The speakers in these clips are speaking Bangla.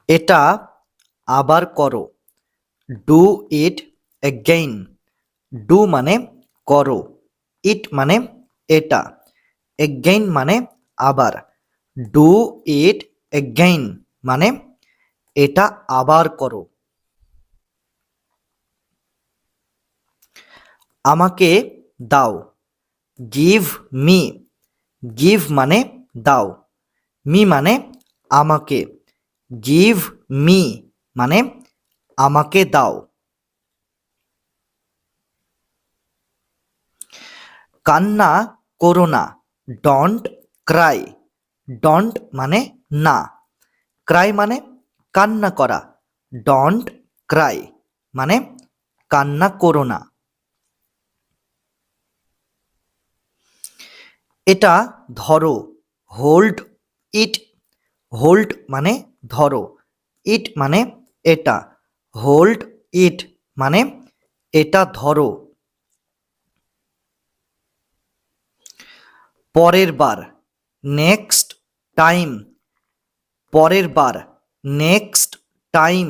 এটা আবার করো। Do it again. ডু মানে করো, ইট মানে এটা, এগেইন মানে আবার। ডু ইট এগেইন মানে এটা আবার করো। আমাকে দাও। Give me. গিভ মানে দাও, মি মানে আমাকে, গিভ মি মানে আমাকে দাও। কান্না করো না। Don't Cry. ডোন্ট মানে না, ক্রাই মানে কান্না করা। ডোন্ট ক্রাই মানে কান্না করো না। এটা ধরো। Hold it. হোল্ড মানে ধরো, ইট মানে এটা, হোল্ড ইট মানে এটা ধরো। পরের বার। Next time. পরের বার, নেক্সট টাইম।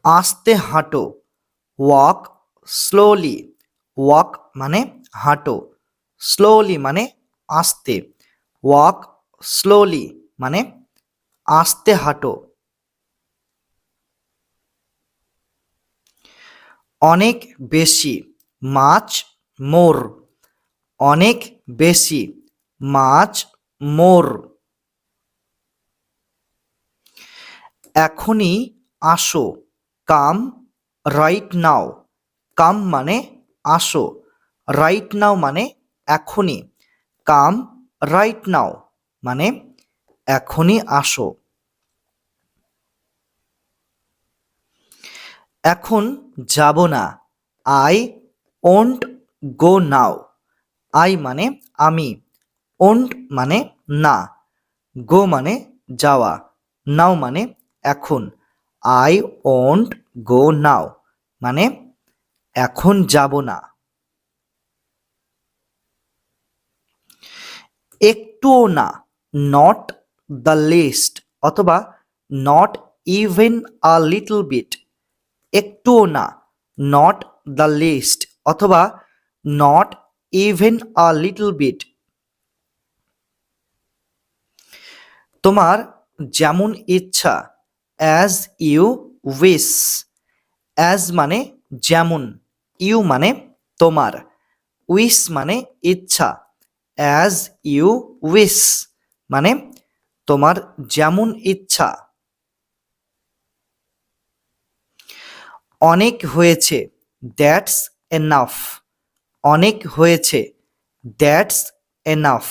আস্তে হাঁটো। Walk slowly. ওয়াক মানে হাঁটো, স্লোলি মানে আস্তে, ওয়াক স্লোলি মানে আস্তে হাঁটো। অনেক বেশি। Much more. অনেক বেশি, মাচ মোর। এখনই আসো। কাম রাইট নাও। কাম মানে আসো, রাইট নাও মানে এখনই, কাম রাইট নাও মানে এখনই আসো। এখন যাব না। I won't go now. I মানে আমি, ওন্ট মানে না, গো মানে যাওয়া, নাও মানে এখন। আই ওন্ট গো নাও মানে এখন যাব না। একটুও না। নট দ্য লিস্ট অথবা not even a little bit. একটুও না, নট দ্য লিস্ট অথবা not even a little bit. তোমার যেমন ইচ্ছা। As you wish. অ্যাজ মানে যেমন, ইউ মানে তোমার, উইশ মানে ইচ্ছা। অ্যাজ ইউ উইশ মানে তোমার যেমন ইচ্ছা। অনেক হয়েছে। That's enough. অনেক হয়েছে, দ্যাটস এনাফ।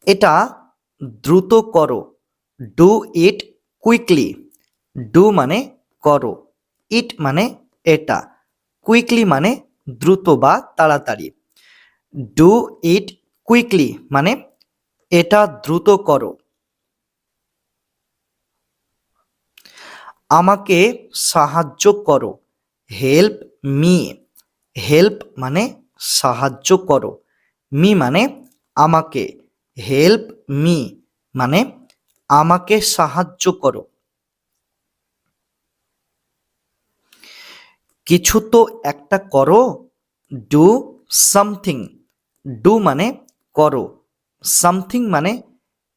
এটা দ্রুত করো। Do it quickly. ডু মানে করো, ইট মানে এটা, কুইকলি মানে দ্রুত বা তাড়াতাড়ি। ডু ইট কুইকলি মানে এটা দ্রুত করো। আমাকে সাহায্য করো। Help me. হেল্প মানে সাহায্য করো, মি মানে আমাকে, হেল্প মি মানে আমাকে সাহায্য করো। কিছু তো একটা করো। Do something. ডু মানে করো, সামথিং মানে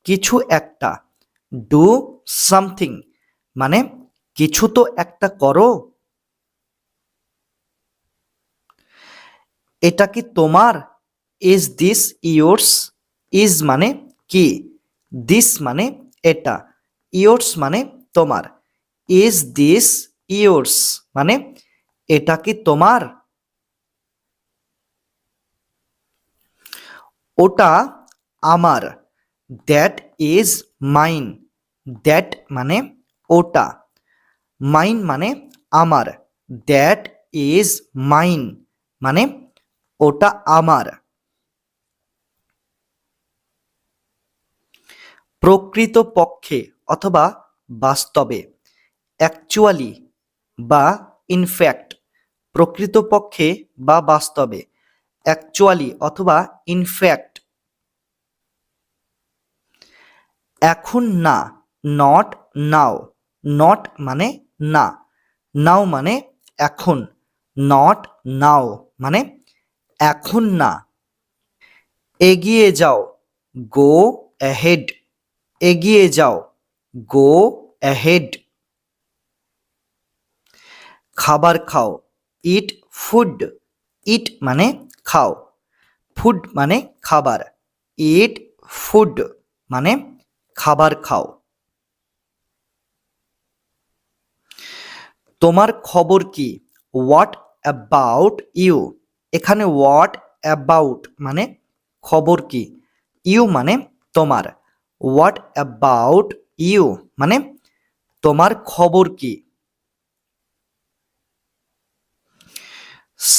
কিছু একটা। ডু সামথিং মানে কিছু তো একটা করো। এটা কি তোমার? Is this yours? ইজ মানে কি, দিস মানে এটা, ইয়োর্স মানে তোমার। ইজ দিস ইয়োর্স মানে এটা কি তোমার? ওটা আমার। That is mine. দ্যাট মানে ওটা, মাইন মানে আমার। দ্যাট ইজ মাইন মানে ওটা আমার। প্রকৃতপক্ষে অথবা বাস্তবে। অ্যাকচুয়ালি বা ইনফ্যাক্ট। প্রকৃতপক্ষে বা বাস্তবে, অ্যাকচুয়ালি অথবা ইনফ্যাক্ট। এখন না, নট নাও। নট মানে না, নাও মানে এখন, নট নাও মানে এখন না। এগিয়ে যাও, গো অ্যাহেড। এগিয়ে যাও, গো অ্যাহেড। খাবার খাও, ইট ফুড। ইট মানে খাও, ফুড মানে খাবার, ইট ফুড মানে খাবার খাও। তোমার খবর কি, হোয়াট অ্যাবাউট ইউ। এখানে হোয়াট অ্যাবাউট মানে খবর কি, ইউ মানে তোমার, হোয়াট অ্যাবাউট ইউ মানে তোমার খবর কি।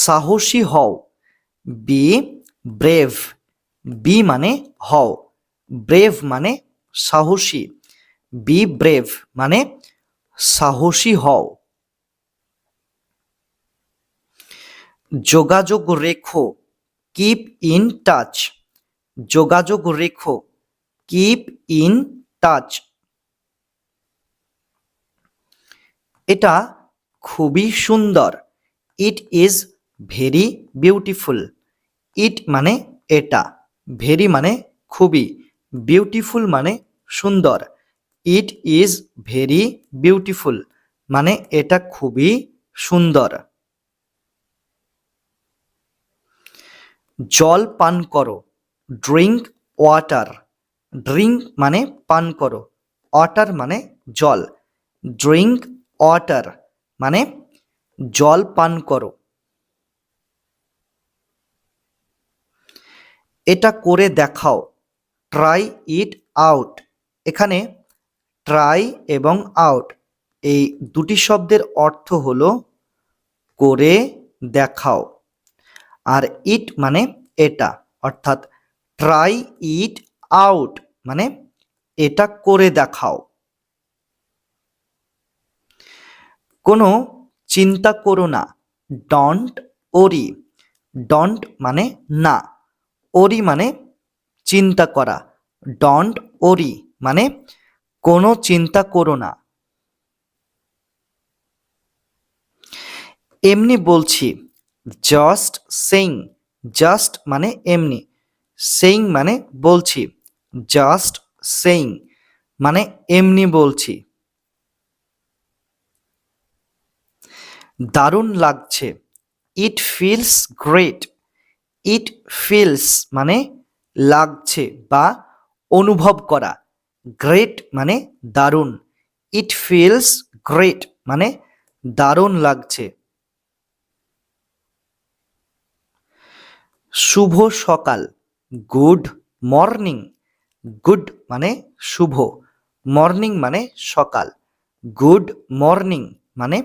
সাহসী হও, বি ব্রেভ। বি মানে হও, ব্রেভ মানে সাহসী, বি ব্রেভ মানে সাহসী হও। যোগাযোগ রেখো, কিপ ইন টাচ। যোগাযোগ রেখো, কিপ ইন টাচ। এটা খুবই সুন্দর, ইট ইজ ভেরি বিউটিফুল। ইট মানে এটা, ভেরি মানে খুবই, বিউটিফুল মানে সুন্দর। ইট ইজ ভেরি বিউটিফুল মানে এটা খুবই সুন্দর। জল পান করো, ড্রিঙ্ক ওয়াটার। ড্রিঙ্ক মানে পান করো, ওয়াটার মানে জল, ড্রিঙ্ক ওয়াটার মানে জল পান করো। এটা করে দেখাও, ট্রাই ইট আউট। এখানে ট্রাই এবং আউট এই দুটি শব্দের অর্থ হলো করে দেখাও। আর ইট মানে এটা, অর্থাৎ ট্রাই ইট আউট মানে এটা করে দেখাও। কোনো চিন্তা করো না, ডন্ট ওরি। ডন্ট মানে না, ওরি মানে চিন্তা করা, ডন্ট ওরি মানে কোনো চিন্তা করো না। এমনি বলছি, জাস্ট সেইং। জাস্ট মানে এমনি, সেইং মানে বলছি, জাস্ট সেইং মানে এমনি বলছি। দারুণ লাগছে, it feels great. It feels মানে লাগছে বা অনুভব করা, গ্রেট মানে দারুণ, ইট ফিলস গ্রেট মানে দারুণ লাগছে। শুভ সকাল, গুড মর্নিং। গুড মানে শুভ, মর্নিং মানে সকাল, গুড মর্নিং মানে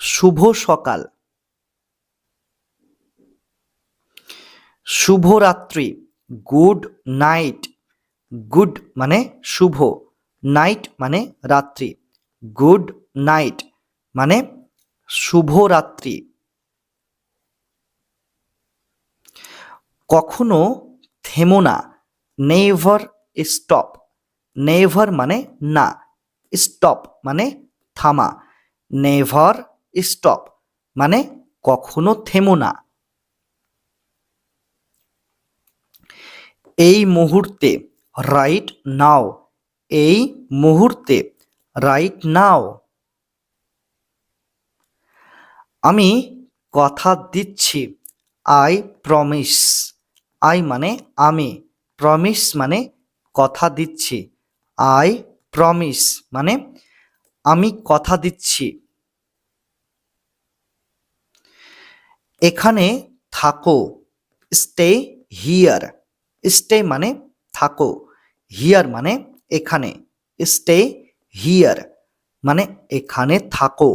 শুভ সকাল। শুভরাত্রি, গুড নাইট। গুড মানে শুভ, নাইট মানে রাত্রি, গুড নাইট মানে শুভরাত্রি। কখনো থেমো না, নেভার স্টপ। নেভার মানে না, স্টপ মানে থামা, নেভার স্টপ মানে কখনো থেমো না। এই মুহূর্তে, রাইট নাও। এই মুহূর্তে, রাইট নাও। আমি কথা দিচ্ছি, আই প্রমিস। আই মানে আমি, প্রমিস মানে কথা দিচ্ছি, আই প্রমিস মানে আমি কথা দিচ্ছি। এখানে থাকো, স্টে হিয়ার। স্টে মানে থাকো, হিয়ার মানে এখানে, স্টে হিয়ার মানে এখানে থাকো।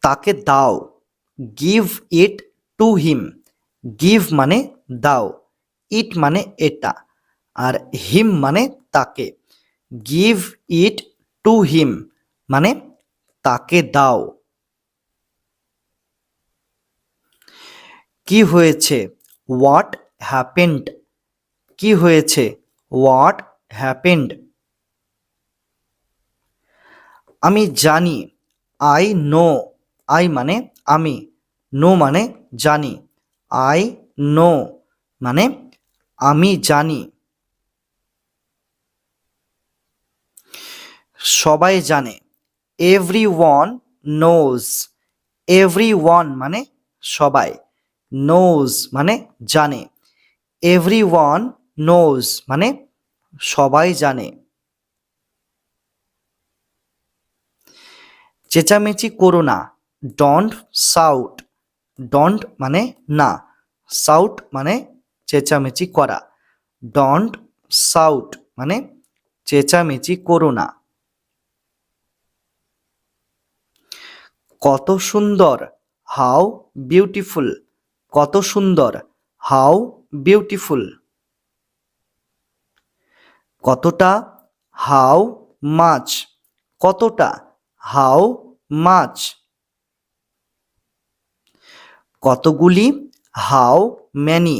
তাকে দাও, give it to him. Give মানে দাও, ইট মানে এটা, আর হিম মানে তাকে, গিভ ইট টু হিম মানে তাকে দাও। কি হয়েছে, হোয়াট হ্যাপেন্ড। কি হয়েছে? What happened? আমি জানি। I know. আই মানে আমি, নো মানে জানি। আই নো মানে আমি জানি। সবাই জানে। Everyone knows. এভরিওয়ান মানে সবাই, নোজ মানে জানে। এভরিওয়ান নোজ মানে সবাই জানে। চেঁচামেচি করো না। Don't shout. ডোন্ট মানে না, শাউট মানে চেঁচামেচি করা। ডোন্ট শাউট মানে চেঁচামেচি করো না। কত সুন্দর, হাউ বিউটিফুল। কত সুন্দর, হাউ বিউটিফুল। কতটা, হাউ মাচ। কতটা, হাউ মাচ। কতগুলি, হাউ ম্যানি।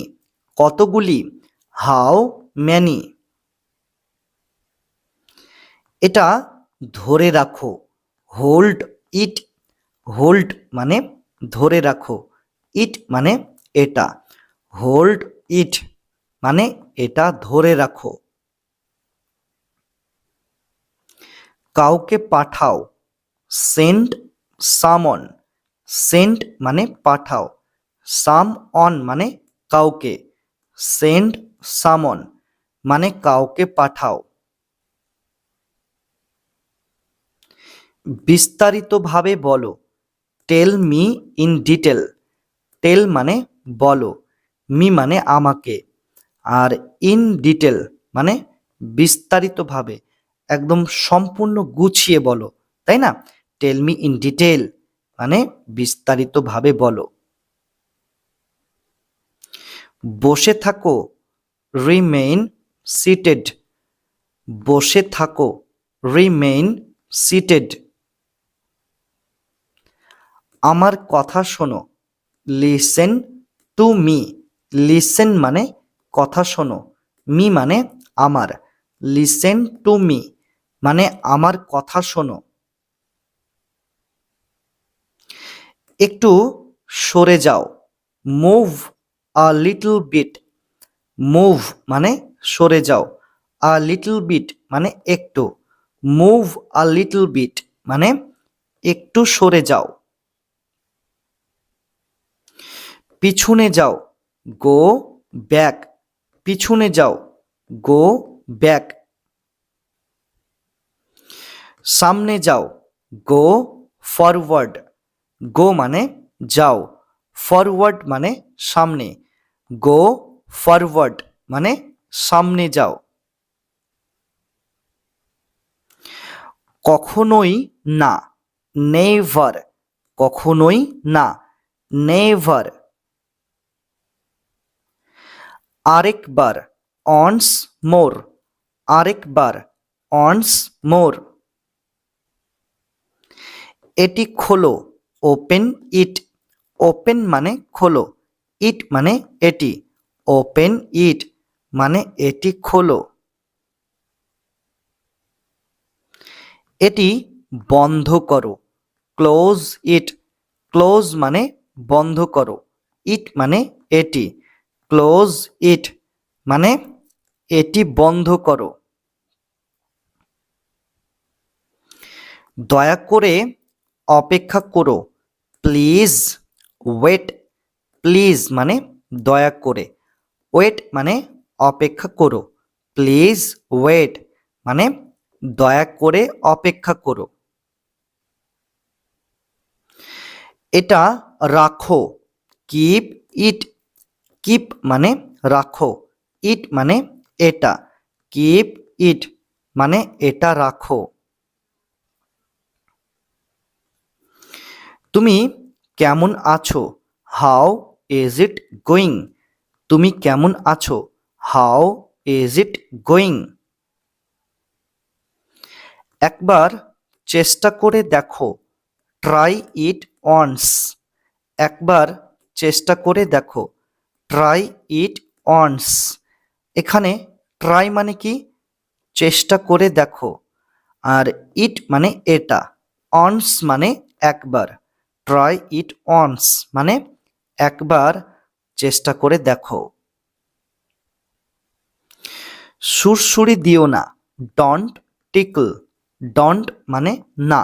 কতগুলি, হাউ ম্যানি। এটা ধরে রাখো। Hold it. হোল্ড মানে ধরে রাখো, ইট মানে এটা। হোল্ড ইট মানে এটা ধরে রাখো। কাউকে পাঠাও। সেন্ড সামন। সেন্ড মানে পাঠাও, সাম অন মানে কাউকে। সেন্ড সামন মানে কাউকে পাঠাও। বিস্তারিতভাবে বলো। Tell me in detail. Tell মানে বলো, মি মানে আমাকে, আর ইন ডিটেল মানে বিস্তারিতভাবে, একদম সম্পূর্ণ গুছিয়ে বলো, তাই না? টেল মি ইন ডিটেল মানে বিস্তারিতভাবে বলো। বসে থাকো। Remain seated. বসে থাকো। Remain seated. আমার কথা শোনো। Listen to me. লিসেন মানে কথা শোনো, মি মানে আমার। লিসেন টু মি মানে আমার কথা শোনো। একটু সরে যাও। Move a little bit. Move মানে সরে যাও, আ লিটল বিট মানে একটু। মুভ আ লিটল বিট মানে একটু সরে যাও। পিছনে যাও। Go back. পিছনে যাও। Go back. সামনে যাও। Go forward. গো মানে যাও, ফরওয়ার্ড মানে সামনে। গো ফরওয়ার্ড মানে সামনে যাও। কখনোই না। নেভার। কখনোই না, নেভার। আরেকবার। অনস মোর। আরেকবার। অনস মোর। এটি খোলো। Open it. ওপেন মানে খোলো, ইট মানে এটি। ওপেন ইট মানে এটি খোলো। এটি বন্ধ করো। ক্লোজ ইট। ক্লোজ মানে বন্ধ করো, ইট মানে এটি। ক্লোজ ইট মানে এটি বন্ধ করো। দয়া করে অপেক্ষা করো। Please wait. প্লিজ মানে দয়া করে, ওয়েট মানে অপেক্ষা করো। প্লিজ ওয়েট মানে দয়া করে অপেক্ষা করো। এটা রাখো। Keep it. কিপ মানে রাখো, ইট মানে এটা। কিপ ইট মানে এটা রাখো। তুমি কেমন আছো? How is it going? তুমি কেমন আছো? How is it going? একবার চেষ্টা করে দেখো। Try it once. একবার চেষ্টা করে দেখো। ট্রাই ইট ওয়ান্স এখানে ট্রাই মানে কি, চেষ্টা করে দেখো। আর ইট মানে এটা, অনস মানে একবার। ট্রাই ইট অনস মানে একবার চেষ্টা করে দেখো। সুরসুরি দিও না, ডন্ট টিকল। ডন্ট মানে না,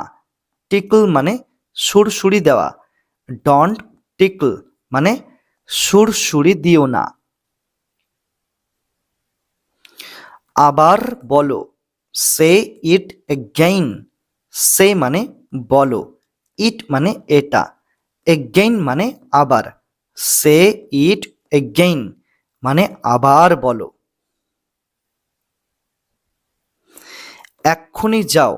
টিকল মানে সুরসুরি দেওয়া। ডন্ট টিকল মানে সুরসুরি দিও না। আবার বলো, সে ইট এগেইন। সে মানে বলো, ইট মানে এটা, এগেইন মানে আবার। সে ইট এগেইন মানে আবার বলো। এক্ষুনি যাও,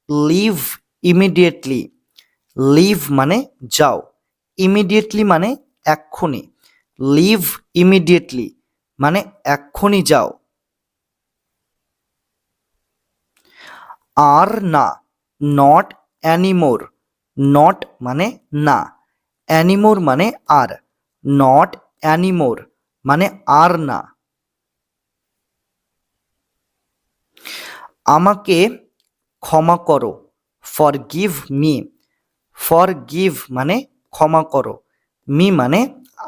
লিভ ইমিডিয়েটলি। লিভ মানে যাও, ইমিডিয়েটলি মানে এক্ষুনি। লিভ ইমিডিয়েটলি মানে এক্ষুনি যাও। আর না, নট অ্যানিমোর। নট মানে না, অ্যানিমোর মানে আর। নট অ্যানিমোর মানে আর না। আমাকে ক্ষমা করো, ফরগিভ মি। ফরগিভ মানে ক্ষমা করো, মি মানে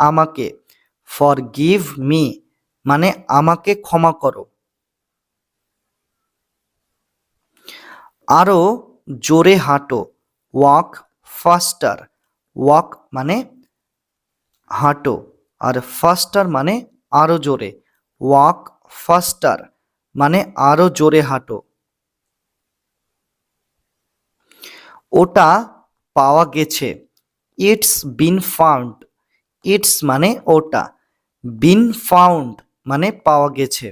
আমাকে। ফরগিভ মি মানে আমাকে ক্ষমা করো। আরও জোরে হাঁটো, ওয়াক ফাস্টার। ওয়াক মানে হাঁটো, আর ফাস্টার মানে আরও জোরে। ওয়াক ফাস্টার মানে আরও জোরে হাঁটো। ওটা পাওয়া গেছে, ইটস বিন ফাউন্ড। ইটস মানে ওটা, বিন ফাউন্ড মানে পাওয়া গেছে।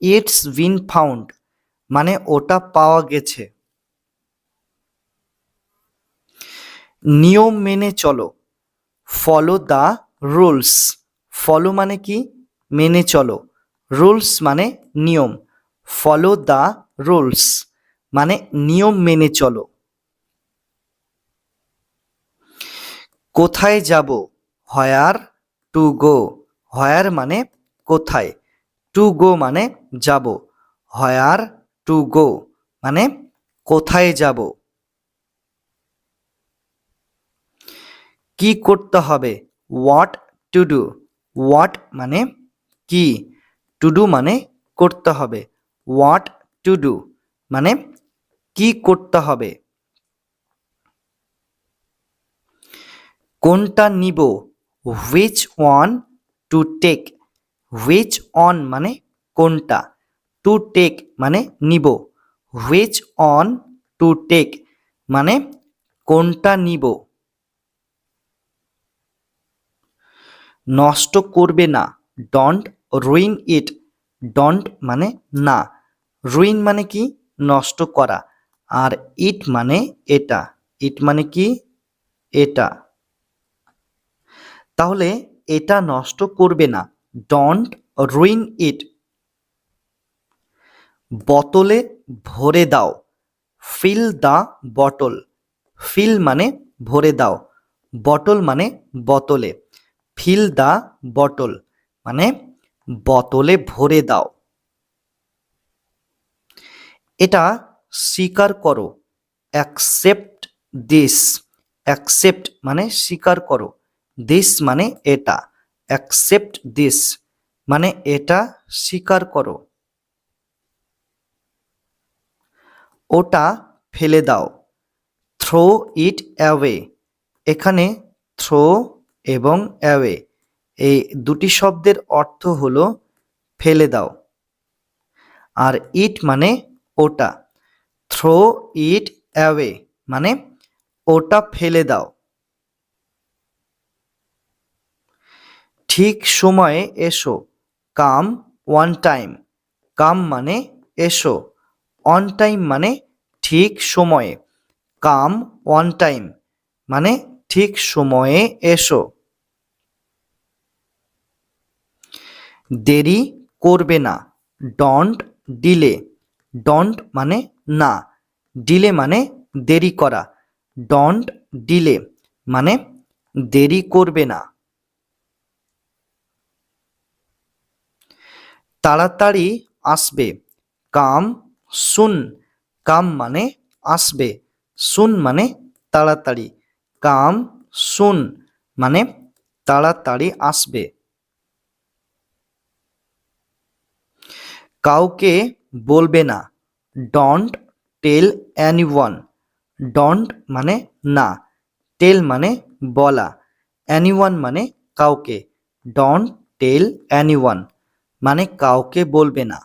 ইটস বিন ফাউন্ড মানে ওটা পাওয়া গেছে। নিয়ম মেনে চলো, ফলো দ্য রুলস। ফলো মানে কি, মেনে চলো। রুলস মানে নিয়ম। ফলো দ্য রুলস মানে নিয়ম মেনে চলো। কোথায় যাব, হোয়ার টু গো। হোয়ার মানে কোথায়, টু গো মানে যাব। হোয়ার টু গো মানে কোথায় যাব। কি করতে হবে, হোয়াট টু ডু। হোয়াট মানে কি, টু ডু মানে করতে হবে। হোয়াট টু ডু মানে কি করতে হবে। কোনটা নিব, which one to take. Which one মানে কোনটা, টু টেক মানে নিব। হুইচ অন টু টেক মানে কোনটা নিব। নষ্ট করবে না, ডন্ট রুইন ইট। ডন্ট মানে না, রুইন মানে কি, নষ্ট করা। আর ইট মানে এটা, ইট মানে কি, এটা। তাহলে এটা নষ্ট করবে না, ডন্ট রুইন ইট। বোতলে ভরে দাও, ফিল দ্য বটল। ফিল মানে ভরে দাও, বটল মানে বোতলে। ফিল দ্য বটল মানে বোতলে ভরে দাও। এটা স্বীকার করো, অ্যাকসেপ্ট দিস। অ্যাকসেপ্ট মানে স্বীকার করো, দিস মানে এটা। অ্যাকসেপ্ট দিস মানে এটা স্বীকার করো। ওটা ফেলে দাও, থ্রো ইট অ্যাওয়ে। এখানে থ্রো এবং অ্যাওয়ে এই দুটি শব্দের অর্থ হলো ফেলে দাও। আর ইট মানে ওটা, থ্রো ইট অ্যাওয়ে মানে ওটা ফেলে দাও। ঠিক সময়ে এসো, কাম ওয়ান টাইম। কাম মানে এসো, অন টাইম মানে ঠিক সময়ে। কাম ওয়ান টাইম মানে ঠিক সময়ে এসো। দেরি করবে না, ডন্ট ডিলে। ডন্ট মানে না, ডিলে মানে দেরি করা। ডন্ট ডিলে মানে দেরি করবে না। তাড়াতাড়ি আসবে, কাম সুন। কাম মানে আসবে, সুন মানে তাড়াতাড়ি, কাম সুন মানে তাড়াতাড়ি আসবে। কাউকে বলবে না, ডোন্ট টেল এনিওয়ান। ডোন্ট মানে না, টেল মানে বলা, এনিওয়ান মানে কাউকে, ডোন্ট টেল এনিওয়ান মানে কাউকে বলবে না।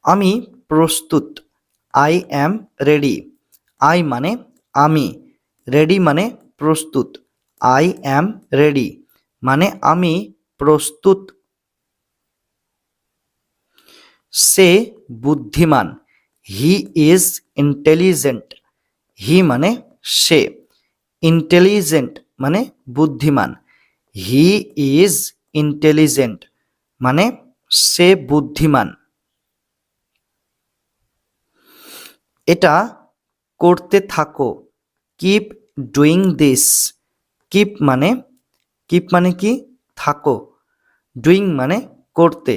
আমি প্রস্তুত, আই অ্যাম রেডি। আই মানে আমি, রেডি মানে প্রস্তুত, আই অ্যাম রেডি মানে আমি প্রস্তুত। সে বুদ্ধিমান, হি ইজ ইন্টেলিজেন্ট। হি মানে সে, ইন্টেলিজেন্ট মানে বুদ্ধিমান, হি ইজ ইন্টেলিজেন্ট মানে সে বুদ্ধিমান। এটা করতে থাকো, কিপ ডুইং দিস। কিপ মানে কি থাকো, ডুইং মানে করতে,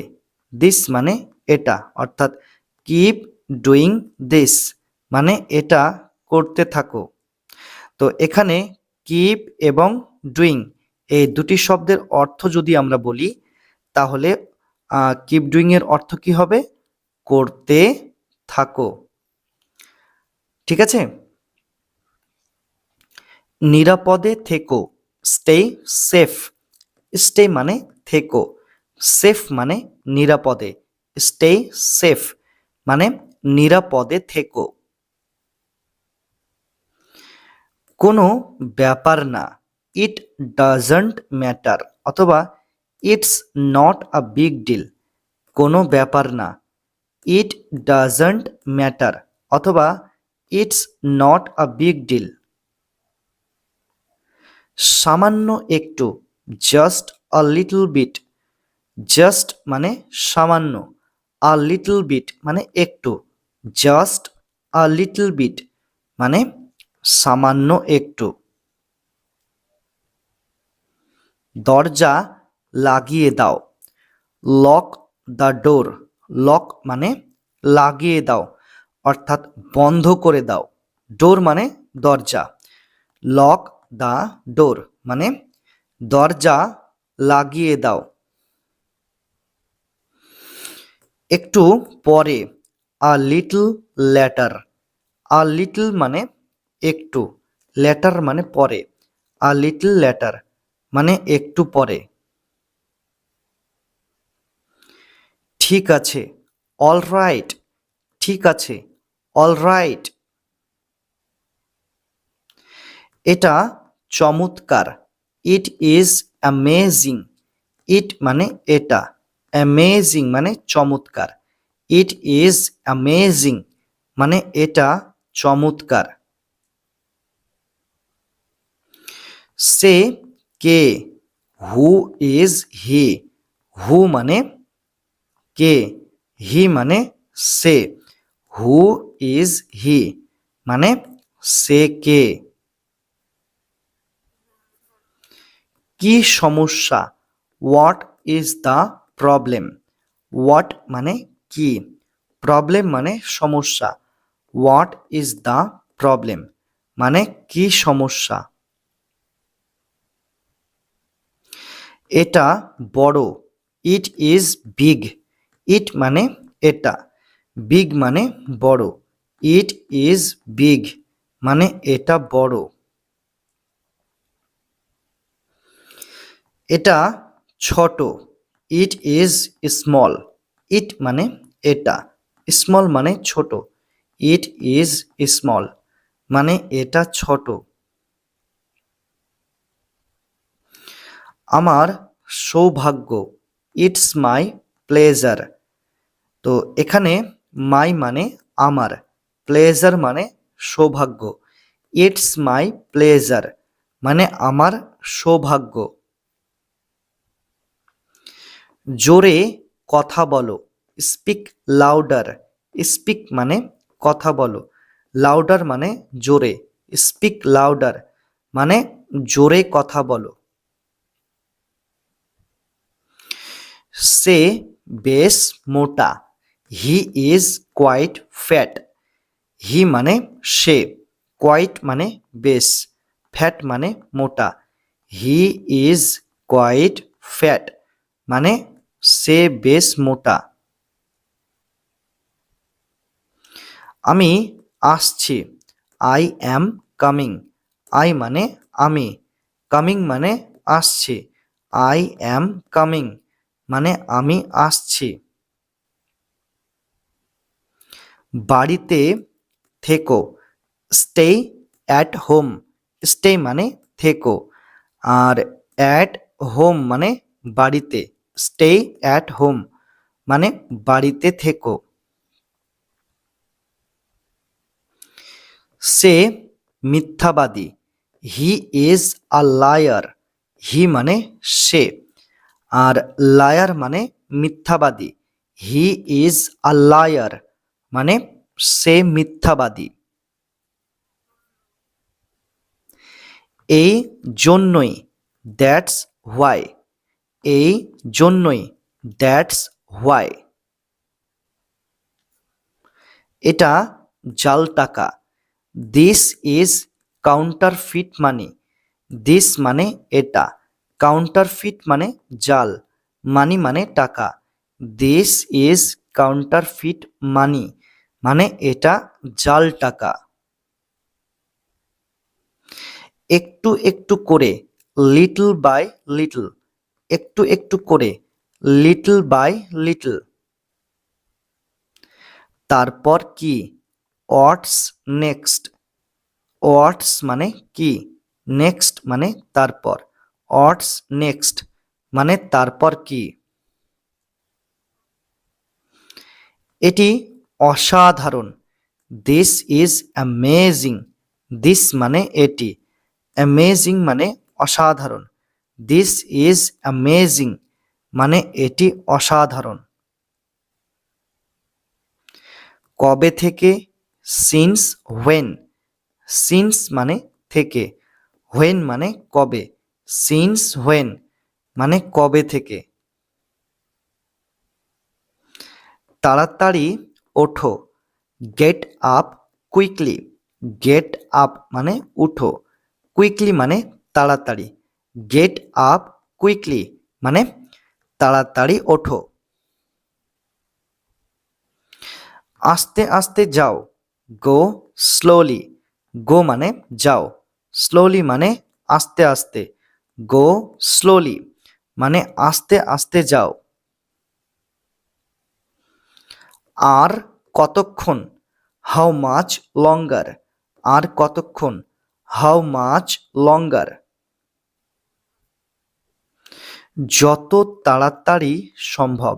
দিস মানে এটা, অর্থাৎ কিপ ডুইং দিস মানে এটা করতে থাকো। তো এখানে কিপ এবং ডুইং এই দুটি শব্দের অর্থ যদি আমরা বলি, তাহলে কিপ ডুইং এর অর্থ কি হবে? করতে থাকো। ঠিক আছে, নিরাপদে থেকো, স্টে সেফ। স্টে মানে থেকো, সেফ মানে নিরাপদে, স্টে সেফ মানে নিরাপদে থেকো। কোনো ব্যাপার না, ইট ডাজন্ট ম্যাটার, অথবা it's not a big deal. কোনো ব্যাপার না, ইট ডাজন্ট ম্যাটার, অথবা it's not a big deal. সামান্য একটু, just a little bit. Just মানে সামান্য, আ লিটল বিট মানে একটু, জাস্ট আ লিটল বিট মানে সামান্য একটু। দরজা লাগিয়ে দাও, লক দ্য ডোর। লক মানে লাগিয়ে দাও, অর্থাৎ বন্ধ করে দাও, ডোর মানে দরজা, লক দ্য ডোর মানে দরজা লাগিয়ে দাও। একটু পরে, a little letter. A little মানে একটু, লেটার মানে পরে, আ লিটল লেটার মানে একটু পরে। ঠিক আছে, অলরাইট। ঠিক আছে, অলরাইট। এটা চমৎকার, ইট ইজ অ্যামেজিং। ইট মানে এটা, অ্যামেজিং মানে চমৎকার, ইট ইজ অ্যামেজিং মানে এটা চমৎকার। সে কে, হু ইজ হি। হু মানে কে, হি মানে সে, হু ইজ হি মানে সে কে। কি সমস্যা, what is the problem. What মানে কি, প্রবলেম মানে সমস্যা, হোয়াট ইজ দ্য প্রবলেম মানে কি সমস্যা। এটা বড়, ইট ইজ বিগ। ইট মানে এটা, বিগ মানে বড়, ইট ইজ বিগ মানে এটা বড়। এটা ছোট, ইট ইজ স্মল। ইট মানে এটা, স্মল মানে ছোট, ইট ইজ স্মল মানে এটা ছোট। আমার সৌভাগ্য, ইটস মাই প্লেজার। তো এখানে মাই মানে আমার, প্লেজার মানে সৌভাগ্য, ইটস মাই প্লেজার মানে আমার সৌভাগ্য। জোরে কথা বলো, স্পিক লাউডার। স্পিক মানে কথা বলো, লাউডার মানে জোরে, স্পিক লাউডার মানে জোরে কথা বলো। সে বেশ মোটা। He is quite fat. He মানে সে, কোয়াইট মানে বেশ, ফ্যাট মানে মোটা। হি ইজ কোয়াইট ফ্যাট মানে সে বেশ মোটা। আমি আসছি। I am coming. আই মানে আমি, কামিং মানে আসছি। আই অ্যাম কামিং মানে আমি আসছি। বাড়িতে থেকো। Stay at home. স্টে মানে থেকো, আর অ্যাট হোম মানে বাড়িতে। স্টে অ্যাট হোম মানে বাড়িতে থেকো। সে মিথ্যাবাদী। He is a liar. হি মানে সে, আর লায়ার মানে মিথ্যাবাদী। হি ইজ আ লায়ার মানে সে মিথ্যাবাদী। এই জন্যই, দ্যাটস হোয়াই। এই জন্যই, দ্যাটস হোয়াই। এটা জাল টাকা। This is counterfeit money. This মানে এটা, কাউন্টারফিট মানে জাল, মানি মানে টাকা। দিস ইজ কাউন্টারফিট মানি মানে এটা জাল টাকা। একটু একটু করে, লিটল বাই লিটল। একটু একটু করে, লিটল বাই লিটল। তারপর কি, হোয়াটস নেক্সট। হোয়াটস মানে কি, নেক্সট মানে তারপর। হোয়াটস নেক্সট মানে তারপর কি। এটি অসাধারণ। This is amazing. দিস মানে এটি, অ্যামেজিং মানে অসাধারণ। দিস ইজ অ্যামেজিং মানে এটি অসাধারণ। কবে থেকে, সিন্স হোয়েন। সিন্স মানে থেকে, হোয়েন মানে কবে। সিন্স হোয়েন মানে কবে থেকে। তাড়াতাড়ি ওঠো। Get up quickly. Get up মানে উঠো, কুইকলি মানে তাড়াতাড়ি। গেট আপ কুইকলি মানে তাড়াতাড়ি ওঠো। আস্তে আস্তে যাও। Go slowly. গো মানে যাও, স্লোলি মানে আস্তে আস্তে। গো স্লোলি মানে আস্তে আস্তে যাও। আর কতক্ষণ, হাউ মাচ লঙ্গার। আর কতক্ষণ, হাউ মাচ লঙ্গার। যত তাড়াতাড়ি সম্ভব,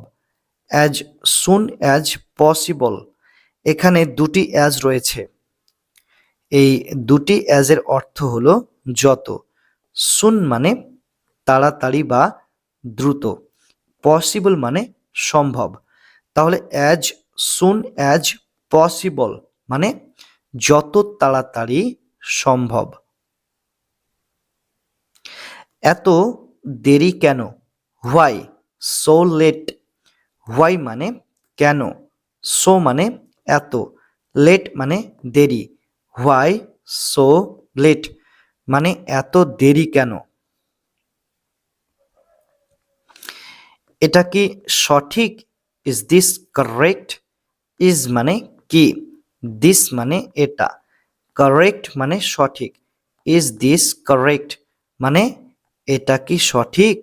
অ্যাজ সুন অ্যাজ পসিবল। এখানে দুটি অ্যাজ রয়েছে। এই দুটি অ্যাজের অর্থ হলো যত। সুন মানে তাড়াতাড়ি বা দ্রুত, পসিবল মানে সম্ভব। তাহলে অ্যাজ সুন অ্যাজ পসিবল মানে যত তাড়াতাড়ি সম্ভব। এত দেরি কেন, হোয়াই সো লেট। হোয়াই মানে কেন, সো মানে এত, লেট মানে দেরি। হোয়াই সো লেট মানে এত দেরি কেন। এটা কি সঠিক, ইজ দিস কারেক্ট। ইজ মানে কি, দিস মানে এটা, কারেক্ট মানে সঠিক। ইজ দিস কারেক্ট মানে এটা কি সঠিক।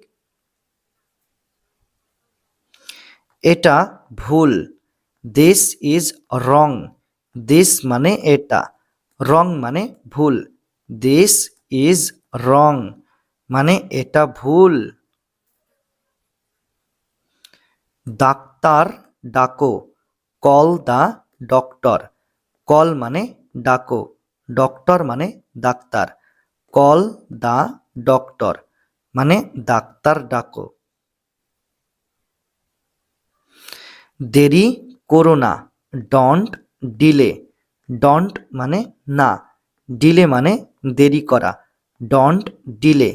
এটা ভুল। This is wrong. দিস মানে এটা, রং মানে ভুল। দিস ইজ রং মানে এটা ভুল। ডাক্তার ডাকো। Call the doctor. কল মানে ডাকো, ডক্টর মানে ডাক্তার। কল দ্য ডক্টর মানে ডাক্তার ডাকো। দেরি করো না, ডন্ট ডিলে। ডন্ট মানে না, ডিলে মানে দেরি করা। ডন্ট ডিলে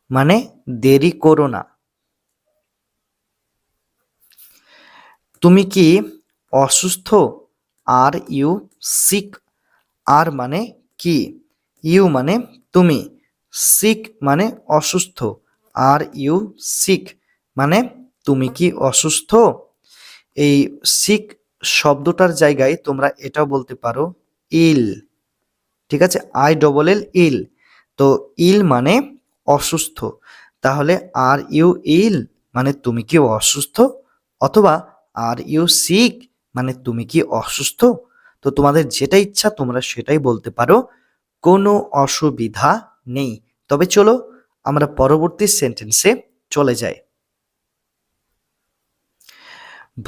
মানে দেরি করো না। তুমি কি অসুস্থ? Are you sick? আর মানে কি, ইউ মানে তুমি, সিক মানে অসুস্থ, আর ইউ সিক মানে তুমি কি অসুস্থ? এই সিক শব্দটার জায়গায় তোমরা এটাও বলতে পারো ইল। ঠিক আছে, আই ডবল এল, ইল। তো ইল মানে অসুস্থ, তাহলে আর ইউ ইল মানে তুমি কি অসুস্থ, অথবা আর ইউ সিক মানে তুমি কি অসুস্থ। তো তোমাদের যেটা ইচ্ছা তোমরা সেটাই বলতে পারো, কোনো অসুবিধা নেই। তবে চলো আমরা পরবর্তী সেন্টেন্সে চলে যাই।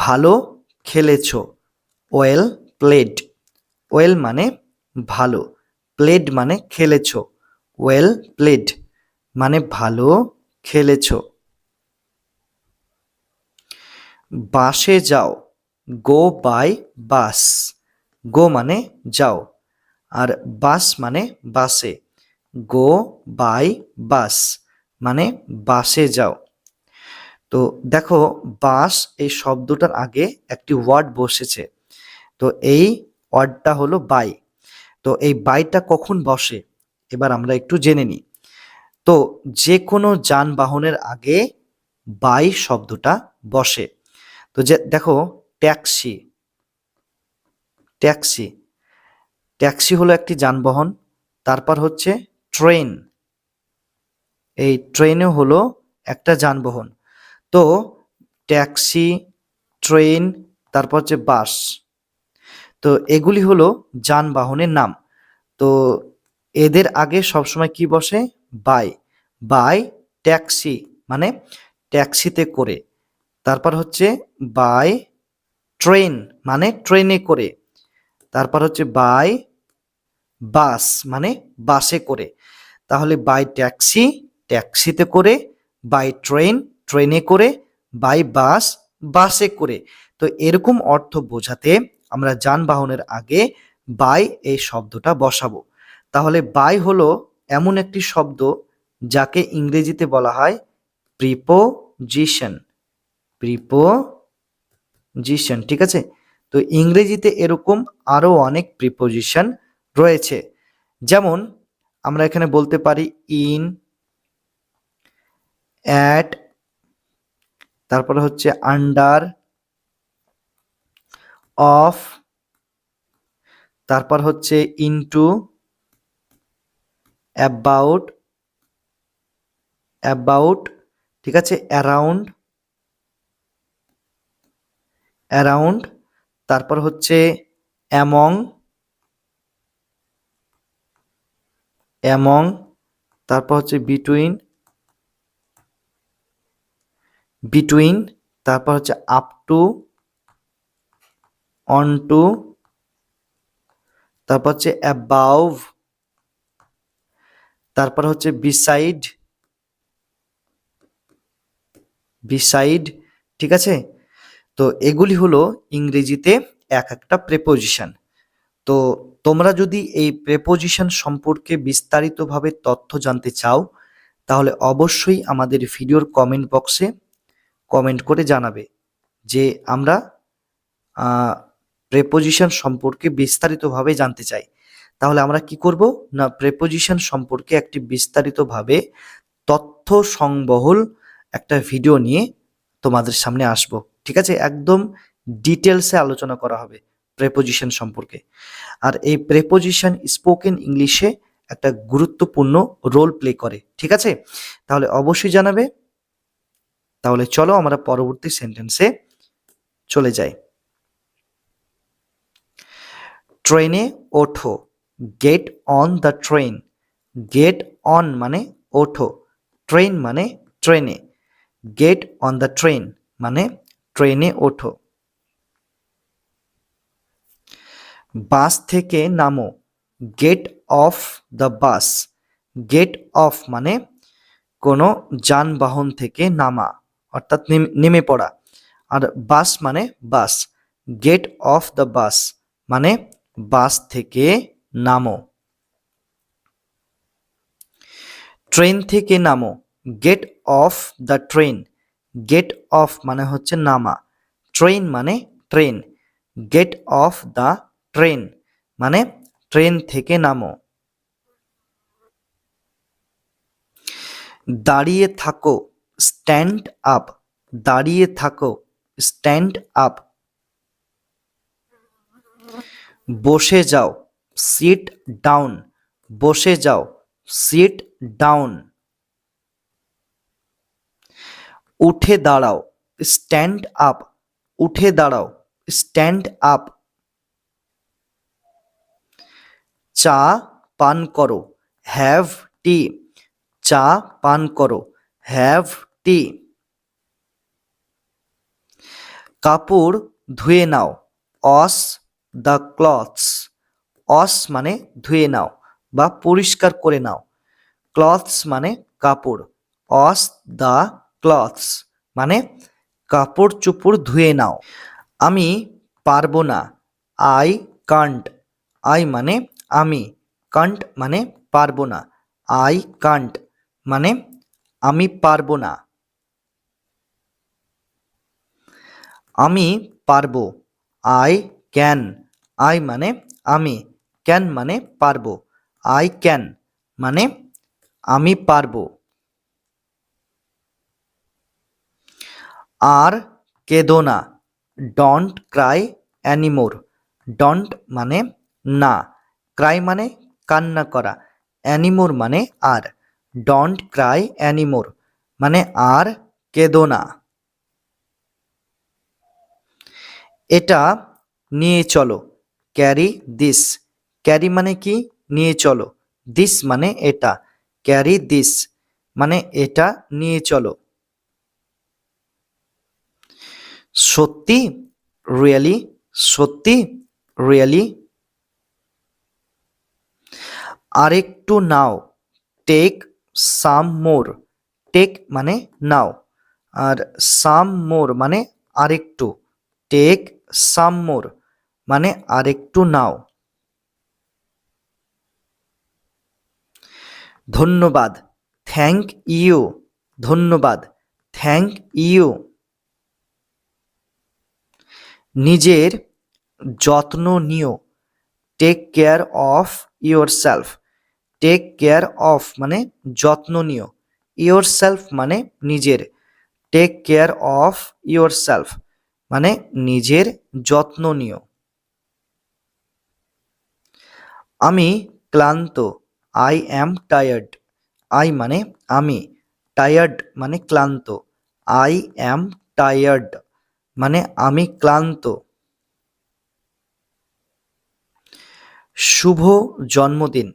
ভালো খেলেছো, ওয়েল প্লেড। ওয়েল মানে ভালো, প্লেড মানে খেলেছো, ওয়েল প্লেড মানে ভালো খেলেছো। বাসে যাও, গো বাই বাস। গো মানে যাও, আর বাস মানে বাসে, গো বাই বাস মানে বাসে যাও। তো দেখো, বাস এই শব্দটার আগে একটি ওয়ার্ড বসেছে, তো এই ওয়ার্ডটা হলো বাই। তো এই বাইটা কখন বসে এবার আমরা একটু জেনে নিই। তো যে কোনো যানবাহনের আগে বাই শব্দটা বসে। তো যে দেখো, ট্যাক্সি, ট্যাক্সি, ট্যাক্সি হলো একটি যানবাহন। তারপর হচ্ছে ট্রেন, এই ট্রেনও হলো একটা যানবাহন। তো ট্যাক্সি, ট্রেন, তারপর হচ্ছে বাস, তো এগুলি হলো যানবাহনের নাম। তো এদের আগে সবসময় কি বসে, বাই। বাই ট্যাক্সি মানে ট্যাক্সিতে করে। তারপর হচ্ছে বাই ট্রেন মানে ট্রেনে করে। তারপর হচ্ছে বাই বাস মানে বাসে করে। তাহলে বাই ট্যাক্সি ট্যাক্সিতে করে, বাই ট্রেন ট্রেনে করে, বাই বাস বাসে করে। তো এরকম অর্থ বোঝাতে আমরা যানবাহনের আগে বাই এই শব্দটা বসাবো। তাহলে বাই হলো এমন একটি শব্দ যাকে ইংরেজিতে বলা হয় প্রিপোজিশন। প্রিপোজিশন, ঠিক আছে। তো ইংরেজিতে এরকম আরো অনেক প্রিপোজিশন রয়েছে, যেমন আমরা এখানে বলতে পারি ইন, অ্যাট, তারপরে হচ্ছে আন্ডার, অফ, তারপর হচ্ছে ইনটু, অ্যাবাউট, অ্যাবাউট, ঠিক আছে, অ্যারাউন্ড, অ্যারাউন্ড, তারপর হচ্ছে অ্যামং, অ্যামং, তারপর হচ্ছে বিটুইন, বিটুইন, তারপর হচ্ছে আপ টু, অন টু, তারপর হচ্ছে অ্যাবাভ, তারপর হচ্ছে বিসাইড, বিসাইড, ঠিক আছে। তো এগুলি হলো ইংরেজিতে এক একটা প্রেপোজিশন। তো তোমরা যদি এই প্রেপোজিশন সম্পর্কে বিস্তারিতভাবে তথ্য জানতে চাও, তাহলে অবশ্যই আমাদের ভিডিওর কমেন্ট বক্সে কমেন্ট করে জানাবে যে আমরা প্রেপোজিশন সম্পর্কে বিস্তারিতভাবে জানতে চাই। তাহলে আমরা কি করব না, প্রেপোজিশন সম্পর্কে একটি বিস্তারিতভাবে তথ্য সংবহল একটা ভিডিও নিয়ে তোমাদের সামনে আসব। ঠিক আছে, একদম ডিটেলসে আলোচনা করা হবে প্রেপোজিশন সম্পর্কে। আর এই প্রেপোজিশন স্পোকেন ইংলিশে একটা গুরুত্বপূর্ণ রোল প্লে করে। ঠিক আছে, তাহলে অবশ্যই জানাবে। তাহলে চলো আমরা পরবর্তী সেন্টেন্সে চলে যাই। ট্রেনে ওঠো, get on the train. Get on মানে ওঠো, ট্রেন মানে ট্রেনে, গেট অন দ্য ট্রেন মানে ট্রেনে ওঠো। বাস থেকে নামো, get off the bus. Get off মানে কোনো যানবাহন থেকে নামা, অর্থাৎ নেমে পড়া। আর বাস মানে bus, get off the bus মানে বাস থেকে নামো। ট্রেন থেকে নামো, get off the train. Get off মানে হচ্ছে নামা, ট্রেন মানে train, get off the train মানে ট্রেন থেকে নামো। দাঁড়িয়ে থাকো, স্ট্যান্ড আপ, দাঁড়িয়ে থাকো, স্ট্যান্ড আপ। বসে যাও, সিট ডাউন, বসে যাও, সিট ডাউন। উঠে দাঁড়াও, স্ট্যান্ড আপ, উঠে দাঁড়াও, স্ট্যান্ড আপ। চা পান করো, হ্যাভ টি, চা পান করো, হ্যাভ টি। কাপড় ধুয়ে নাও, ওয়াশ দ্য ক্লথস, ওয়াশ মানে ধুয়ে নাও বা পরিষ্কার করে নাও, ক্লথস মানে কাপড়, ওয়াশ দ্য ক্লথস মানে কাপড় চোপড় ধুয়ে নাও। আমি পারবো না, আই কান্ট, আই মানে আমি, কান্ট মানে পারবো না, আই কান্ট মানে আমি পারবো না। আমি পারবো, আই ক্যান, আই মানে আমি, ক্যান মানে পারবো, আই ক্যান মানে আমি পারবো। আর কেঁদো না, ডোন্ট ক্রাই অ্যানিমোর, ডোন্ট মানে না, ক্রাই মানে কান্না করা, অ্যানিমোর মানে আর, ডোন্ট ক্রাই অ্যানিমোর মানে আর কেঁদো না। এটা নিয়ে চলো, ক্যারি দিস, ক্যারি মানে কি নিয়ে চলো, দিস মানে এটা, ক্যারি দিস মানে এটা নিয়ে চলো। সত্যি, রিয়েলি, সত্যি, রিয়েলি। আরেকটু নাও, টেক সাম মোর, টেক মানে নাও আর সাম মোর মানে আরেকটু, টেক সাম মোর মানে আরেকটু নাও। ধন্যবাদ, থ্যাংক ইউ, ধন্যবাদ, থ্যাংক ইউ। নিজের যত্ন নিও, take care of yourself, take care of মানে যত্ন নিও, ইয়োর সেলফ মানে নিজের, take care of yourself মানে নিজের যত্ন নিও। আমি ক্লান্ত, আই অ্যাম টায়ার্ড, আই মানে আমি, টায়ার্ড মানে ক্লান্ত, আই অ্যাম টায়ার্ড মানে আমি ক্লান্ত। শুভ জন্মদিন,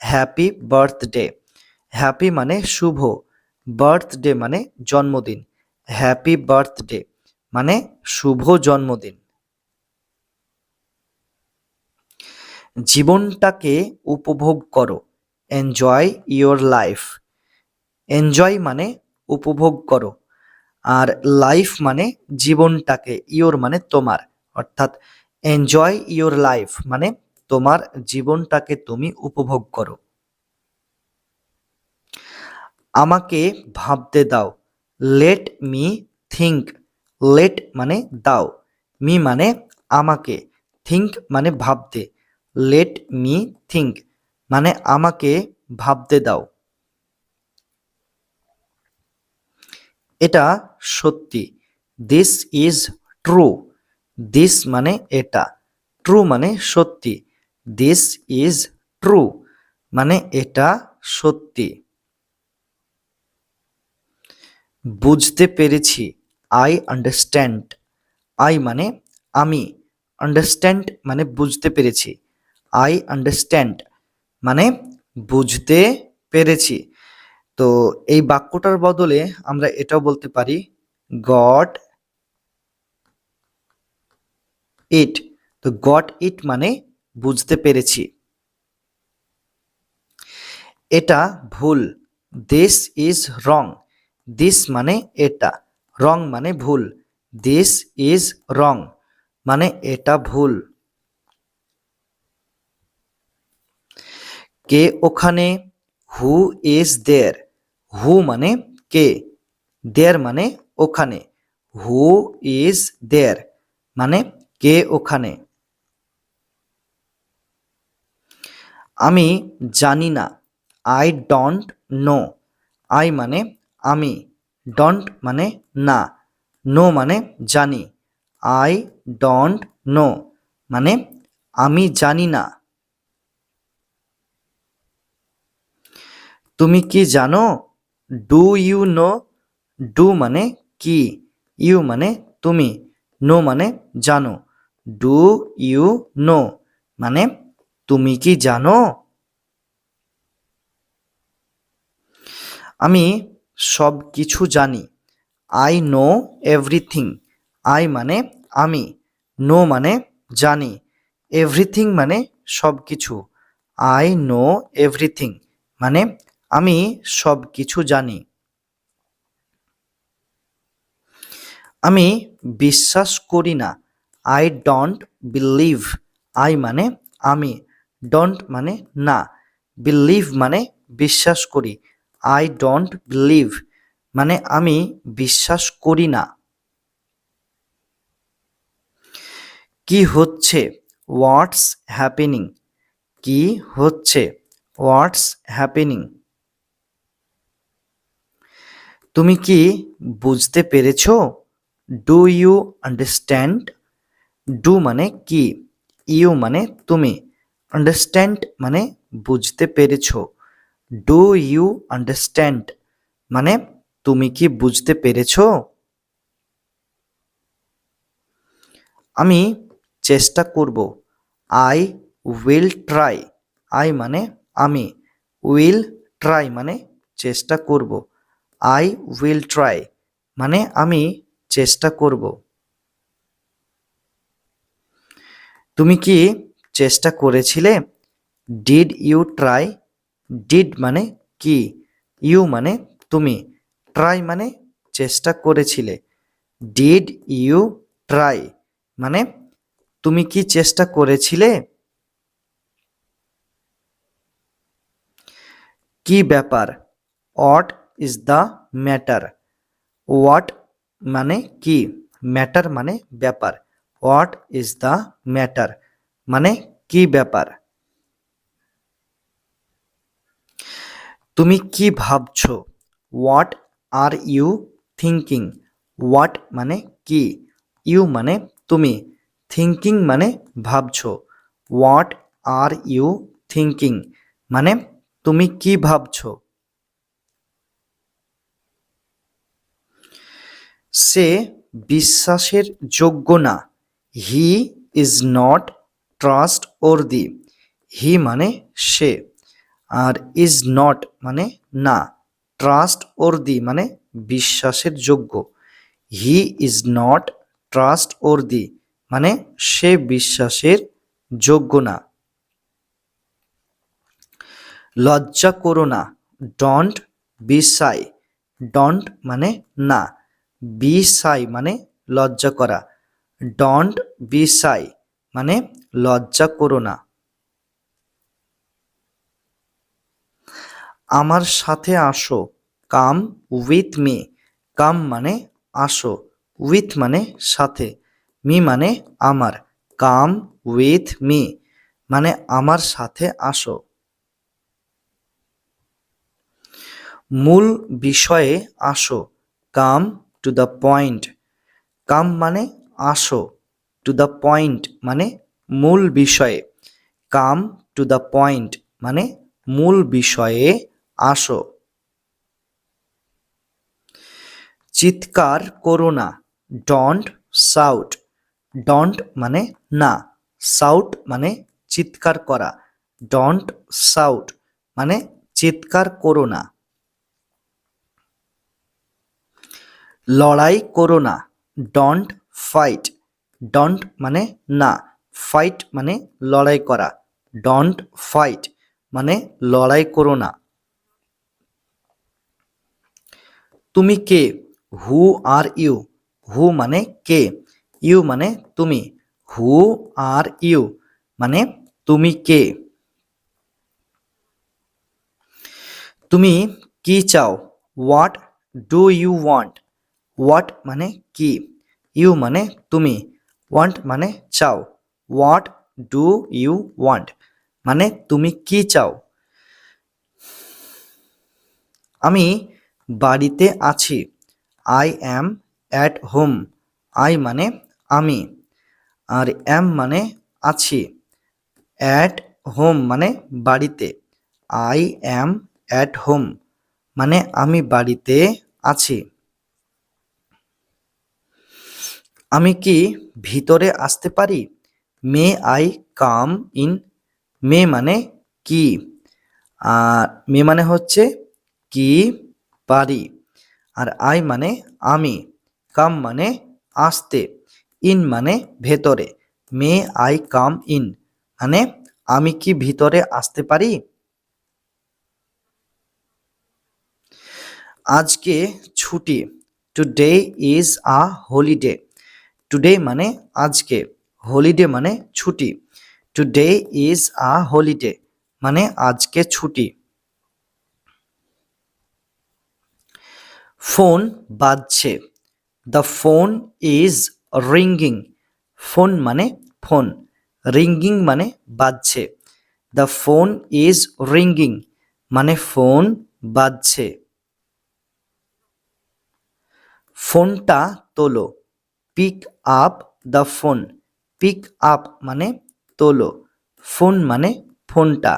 হ্যাপি বার্থডে, হ্যাপি মানে শুভ, বার্থডে মানে জন্মদিন, হ্যাপি বার্থডে মানে শুভ জন্মদিন। জীবনটাকে উপভোগ করো, এনজয় ইয়োর লাইফ, এনজয় মানে উপভোগ করো আর লাইফ মানে জীবনটাকে, ইয়োর মানে তোমার, অর্থাৎ এনজয় ইয়োর লাইফ মানে তোমার জীবনটাকে তুমি উপভোগ করো। আমাকে ভাবতে দাও, লেট মি থিঙ্ক, লেট মানে দাও, মি মানে আমাকে, থিঙ্ক মানে ভাবতে, লেট মি থিঙ্ক মানে আমাকে ভাবতে দাও। এটা সত্যি, দিস ইজ ট্রু, দিস মানে এটা, ট্রু মানে সত্যি, দিস ইজ ট্রু মানে এটা সত্যি। বুঝতে পেরেছি, আই আন্ডারস্ট্যান্ড, আই মানে আমি, আন্ডারস্ট্যান্ড মানে বুঝতে পেরেছি, আই আন্ডারস্ট্যান্ড মানে বুঝতে পেরেছি। তো এই বাক্যটার বদলে আমরা এটাও বলতে পারি গট ইট, তো গট ইট মানে বুঝতে পেরেছি। এটা ভুল, দিস ইজ রং, দিস মানে এটা, রং মানে ভুল, দিস ইজ রং মানে এটা ভুল। কে ওখানে, হু ইজ দেয়ার, হু মানে কে, দেয়ার মানে ওখানে, হু ইজ দেয়ার মানে কে ওখানে। আমি জানি না, আই ডোন্ট নো। আই মানে আমি, ডোন্ট মানে না, নো মানে জানি। আই ডোন্ট নো মানে আমি জানি না। তুমি কি জানো? Do you know? ডু মানে কি, ইউ মানে তুমি, নো মানে জানো। ডু ইউ নো মানে তুমি কি জানো? আমি সব কিছু জানি। I know everything. আই মানে আমি, নো মানে জানি, এভরিথিং মানে সব কিছু। আই নো এভরিথিং মানে আমি সব কিছু জানি। আমি বিশ্বাস করি না। I don't believe. আই মানে আমি, ডোন্ট মানে না, বিলিভ মানে বিশ্বাস করি। আই ডোন্ট বিলিভ মানে আমি বিশ্বাস করি না। কি হচ্ছে? What's happening. কি হচ্ছে? What's happening. তুমি কি বুঝতে পেরেছো? Do you understand? ডু মানে কি, ইউ মানে তুমি, আন্ডারস্ট্যান্ড মানে বুঝতে পেরেছো। ডু ইউ আন্ডারস্ট্যান্ড মানে তুমি কি বুঝতে পেরেছো? আমি চেষ্টা করব। I will try. আই মানে আমি, উইল ট্রাই মানে চেষ্টা করব। আই উইল ট্রাই মানে আমি চেষ্টা করব। তুমি কি চেষ্টা করেছিলে? Did you try? ডিড মানে কি, ইউ মানে তুমি, ট্রাই মানে চেষ্টা করেছিলে। ডিড ইউ ট্রাই মানে তুমি কি চেষ্টা করেছিলে? কি ব্যাপার? What is the matter? What মানে কি, ম্যাটার মানে ব্যাপার। হোয়াট ইজ দ্য ম্যাটার মানে কি ব্যাপার? তুমি কি ভাবছো? What are you thinking? What মানে কি, ইউ মানে তুমি, থিঙ্কিং মানে ভাবছো। হোয়াট আর ইউ থিঙ্কিং মানে তুমি কি ভাবছো? সে বিশ্বাসের যোগ্য না। He is not trustworthy. He মানে সে, আর ইজ নট মানে না, ট্রাস্ট ওরদি মানে বিশ্বাসের যোগ্য। হি ইজ নট ট্রাস্ট ওরদি মানে সে বিশ্বাসের যোগ্য না। লজ্জা করো না। Don't be Sai. ডোন্ট মানে না, বি সাই মানে লজ্জা করা। ডোন্ট বি সাই মানে লজ্জা করো না। আমার সাথে আসো। Come with me. কাম মানে আসো, উইথ মানে সাথে, মি মানে আমার। কাম উইথ মি মানে আমার সাথে আসো। মূল বিষয়ে আসো। Come to the point. Come মানে আসো, টু দ্য পয়েন্ট মানে মূল বিষয়ে। কাম টু দ্য পয়েন্ট মানে মূল বিষয়ে আসো। চিৎকার করো না। Don't shout. ডোন্ট মানে না, শাউট মানে চিৎকার করা। ডোন্ট শাউট মানে চিৎকার করো না। লড়াই করো না। Don't fight. ডোন্ট মানে না, ফাইট মানে লড়াই করা। ডোন্ট ফাইট মানে লড়াই করো না। তুমি কে? হু আর ইউ? হু মানে কে, ইউ মানে তুমি, হু আর ইউ মানে তুমি কে। তুমি কি চাও? What do you want? What মানে কি, ইউ মানে তুমি, ওয়ান্ট মানে চাও। হোয়াট ডু ইউ ওয়ান্ট মানে তুমি কি চাও। আমি বাড়িতে আছি। I am at home. I মানে আমি, আর অ্যাম মানে আছি, অ্যাট হোম মানে বাড়িতে। আই অ্যাম অ্যাট হোম মানে আমি বাড়িতে আছি। আমি কি ভিতরে আসতে পারি? May I come in. মে মানে কি, আর মে মানে হচ্ছে কি, পারি, আর আই মানে আমি, কাম মানে আসতে, ইন মানে ভেতরে। মে আই কাম ইন মানে আমি কি ভিতরে আসতে পারি? আজকে ছুটি। Today is a holiday. Today মানে আজকে, হলিডে মানে ছুটি। টুডে ইজ আ হলিডে মানে আজকে ছুটি। ফোন বাজছে। The phone is ringing. Phone মানে ফোন, রিঙ্গিং মানে বাজছে। দ্য ফোন ইজ রিঙ্গিং মানে ফোন বাজছে। ফোনটা তোলো। Pick up the phone. Pick up মানে তোলো, ফোন মানে ফোনটা,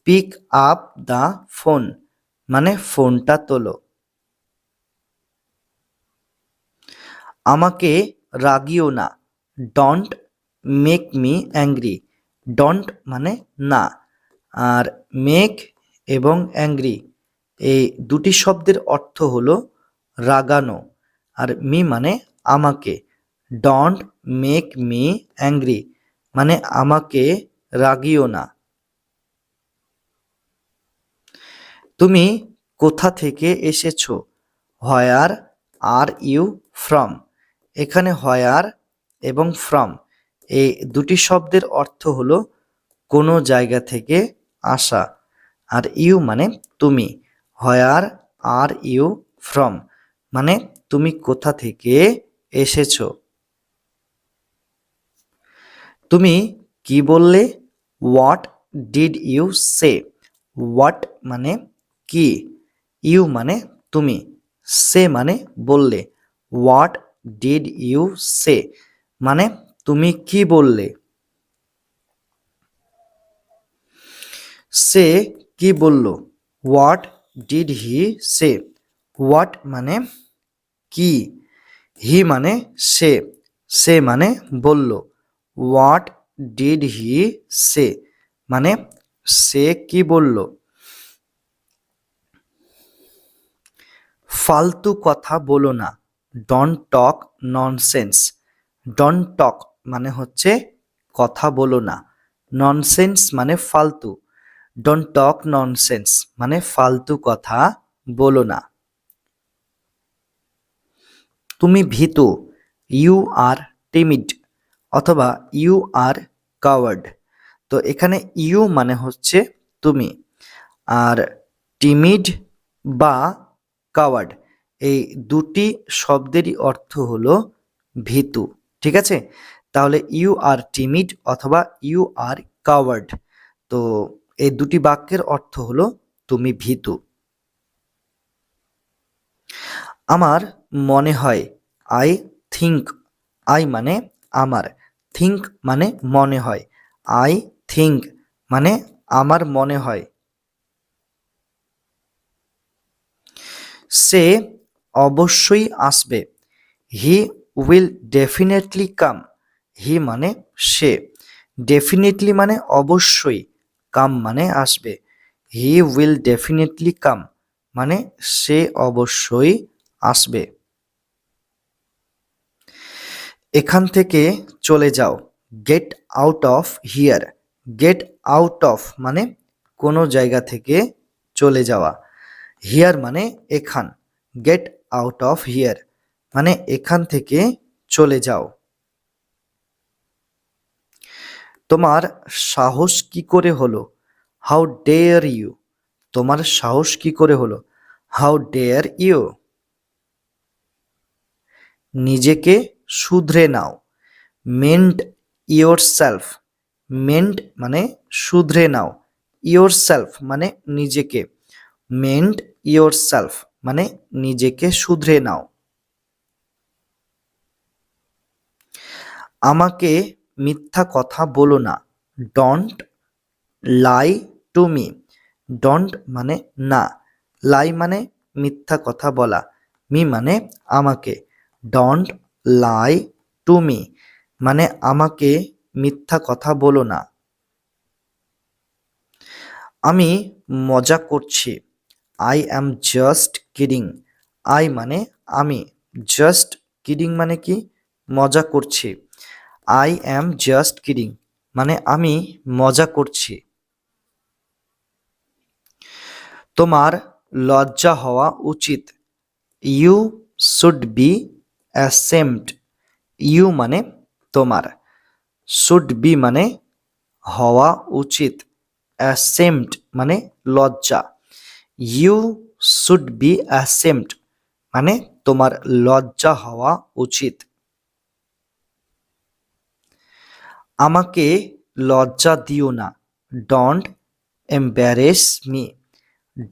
পিক আপ দ্য ফোন মানে ফোনটা তোলো। আমাকে রাগিও না। Don't make me angry. Don't মানে না, আর মেক এবং অ্যাংরি এই দুটি শব্দের অর্থ হলো রাগানো, আর মি মানে আমাকে। ডোন্ট মেক মি অ্যাংরি মানে আমাকে রাগিও না। তুমি কোথা থেকে এসেছো? হোয়ার আর ইউ ফ্রম। এখানে হোয়ার এবং ফ্রম এই দুটি শব্দের অর্থ হলো কোনো জায়গা থেকে আসা, আর ইউ মানে তুমি। হোয়ার আর ইউ ফ্রম মানে তুমি কোথা থেকে এসেছো। তুমি কি বললে? What did you say. What মানে কি, ইউ মানে তুমি, সে মানে বললে। হোয়াট ডিড ইউ সে মানে তুমি কি বললে। সে কি বলল? What did he say. What মানে কি, হি মানে সে, সে মানে বলল। হোয়াট ডিড হি সে মানে সে কি বলল। ফালতু কথা বলো না। Don't talk nonsense. Don't talk মানে হচ্ছে কথা বলো না, ননসেন্স মানে ফালতু। ডোন্ট টক ননসেন্স মানে ফালতু কথা বলো না। তুমি ভীতু। ইউ আর টিমিড অথবা ইউ আর কাওয়ার্ড। তো এখানে ইউ মানে হচ্ছে তুমি, আর টিমিড বা কাওয়ার্ড এই দুটি শব্দেরই অর্থ হলো ভীতু। ঠিক আছে, তাহলে ইউ আর টিমিড অথবা ইউ আর কাওয়ার্ড, তো এই দুটি বাক্যের অর্থ হলো তুমি ভীতু। আমার মনে হয়। I think. আই মানে আমার, থিঙ্ক মানে মনে হয়। আই থিঙ্ক মানে আমার মনে হয়। সে অবশ্যই আসবে। হি উইল ডেফিনেটলি কাম। হি মানে সে, ডেফিনেটলি মানে অবশ্যই, কাম মানে আসবে। হি উইল ডেফিনেটলি কাম মানে সে অবশ্যই আসবে। এখান থেকে চলে যাও। Get out of here. Get out of মানে কোনো জায়গা থেকে চলে যাওয়া, হিয়ার মানে এখান। গেট আউট অফ হিয়ার মানে এখান থেকে চলে যাও। তোমার সাহস কি করে হলো? How dare you. তোমার সাহস কি করে হলো? How dare you. নিজেকে শুধরে নাও। মেন্ড ইয়োর সেলফ, মেন্ড মানে শুধরে নাও, ইয়োর সেলফ মানে নিজেকে, মেন্ড ইয়োর সেলফ মানে নিজেকে শুধরে নাও। আমাকে মিথ্যা কথা বলো না, don't lie to me, don't মানে না, লাই মানে মিথ্যা কথা বলা, মি মানে আমাকে, ডোন্ট লাই টু মি মানে আমাকে মিথ্যা কথা বলো না। আমি মজা করছি, I am just kidding, I মানে আমি, জাস্ট কিডিং মানে কি মজা করছি, আই অ্যাম জাস্ট কিডিং মানে আমি মজা করছি। তোমার লজ্জা হওয়া উচিত, you should be ashamed, you মানে তোমার, শুড বি মানে হওয়া উচিত, অ্যাসেমড মানে লজ্জা, ইউ শুড বি অ্যাসেমড মানে তোমার লজ্জা হওয়া উচিত। আমাকে লজ্জা দিও না, ডোন্ট এম্বারেস মি,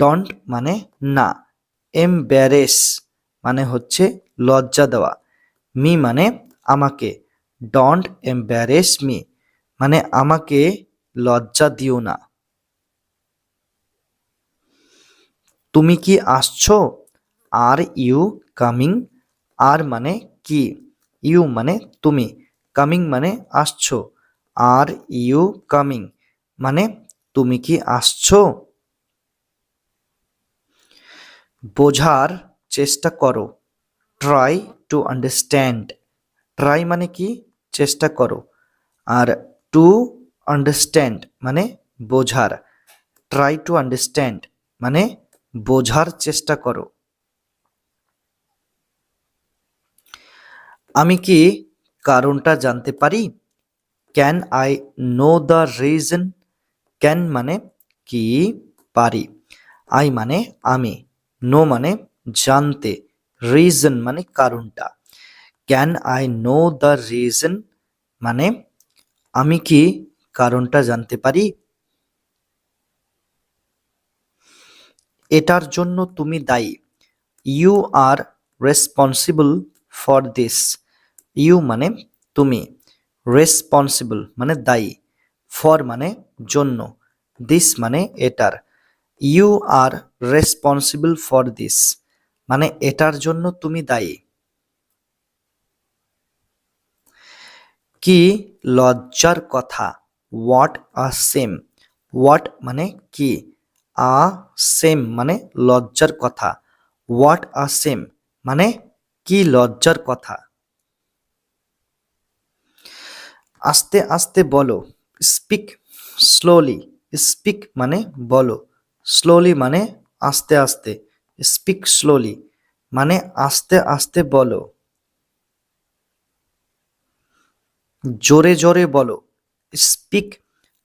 ডোন্ট মানে না, এম্বারেস মানে হচ্ছে লজ্জা দেওয়া, মি মানে আমাকে, ডোন্ট এম্বারেস মি মানে আমাকে লজ্জা দিও না। তুমি কি আসছো, আর ইউ কামিং, আর মানে কি, ইউ মানে তুমি, কামিং মানে আসছো, আর ইউ কামিং মানে তুমি কি আসছো। বোঝার চেষ্টা করো, ট্রাই টু আন্ডারস্ট্যান্ড, ট্রাই মানে কি চেষ্টা করো, আর টু আন্ডারস্ট্যান্ড মানে বোঝার, ট্রাই টু আন্ডারস্ট্যান্ড মানে বোঝার চেষ্টা করো। আমি কি কারণটা জানতে পারি, can I know the reason, can মানে কি পারি, আই মানে আমি, নো মানে জানতে, রিজন মানে কারণটা, can I know the reason মানে আমি কি কারণটা জানতে পারি। এটার জন্য তুমি দায়ী, you are responsible for this, you মানে তুমি, রেসপন্সিবল মানে দায়ী, ফর মানে জন্য, দিস মানে এটার, you are responsible for this মানে এটার জন্য তুমি দায়ী। কি লজ্জার কথা, হোয়াট আ সেম, হোয়াট মানে কি, আ সেম মানে লজ্জার কথা, হোয়াট আ সেম মানে কি লজ্জার কথা। আস্তে আস্তে বলো, স্পিক স্লোলি, স্পিক মানে বলো, স্লোলি মানে আস্তে আস্তে, স্পিক স্লোলি মানে আস্তে আস্তে বলো। জোরে জোরে বলো, স্পিক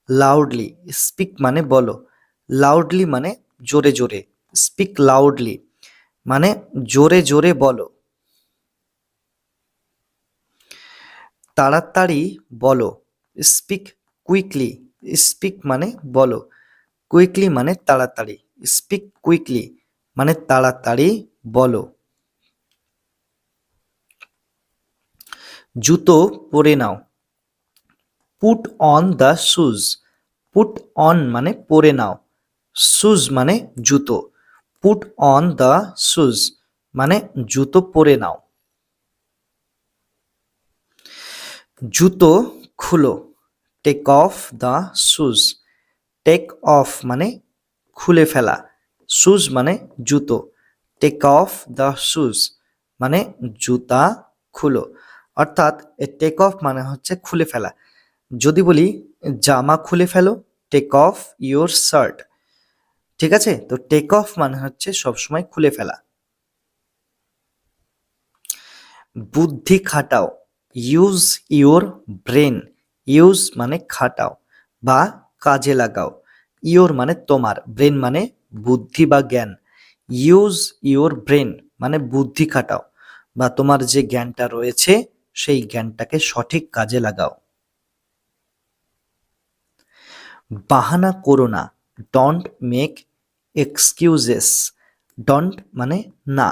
লাউডলি, স্পিক মানে বলো, লাউডলি মানে জোরে জোরে, স্পিক লাউডলি মানে জোরে জোরে বলো। তাড়াতাড়ি বলো, স্পিক কুইকলি, স্পিক মানে বলো, কুইকলি মানে তাড়াতাড়ি, স্পিক কুইকলি মানে তাড়াতাড়ি বলো। জুতো পরে নাও, put on the shoes, put on মানে পরে নাও, শুজ মানে জুতো, পুট অন দ্য শুজ মানে জুতো পরে নাও। জুতো খুলো, take off the shoes, take off মানে খুলে ফেলা, শুজ মানে জুতো, টেক অফ দ্য শুজ মানে জুতা খুলো, অর্থাৎ টেক অফ মানে হচ্ছে খুলে ফেলা। যদি বলি জামা খুলে ফেলো, টেক অফ ইয়োর শার্ট, ঠিক আছে, তো টেক অফ মানে হচ্ছে সবসময় খুলে ফেলা। বুদ্ধি খাটাও, ইউজ ইওর ব্রেন, ইউজ মানে খাটাও বা কাজে লাগাও, ইওর মানে তোমার, ব্রেন মানে বুদ্ধি বা জ্ঞান, ইউজ ইওর ব্রেন মানে বুদ্ধি খাটাও বা তোমার যে জ্ঞানটা রয়েছে সেই জ্ঞানটাকে সঠিক কাজে লাগাও। বাহানা করো না, ডোন্ট মেক এক্সকিউজেস। ডোন্ট মানে না,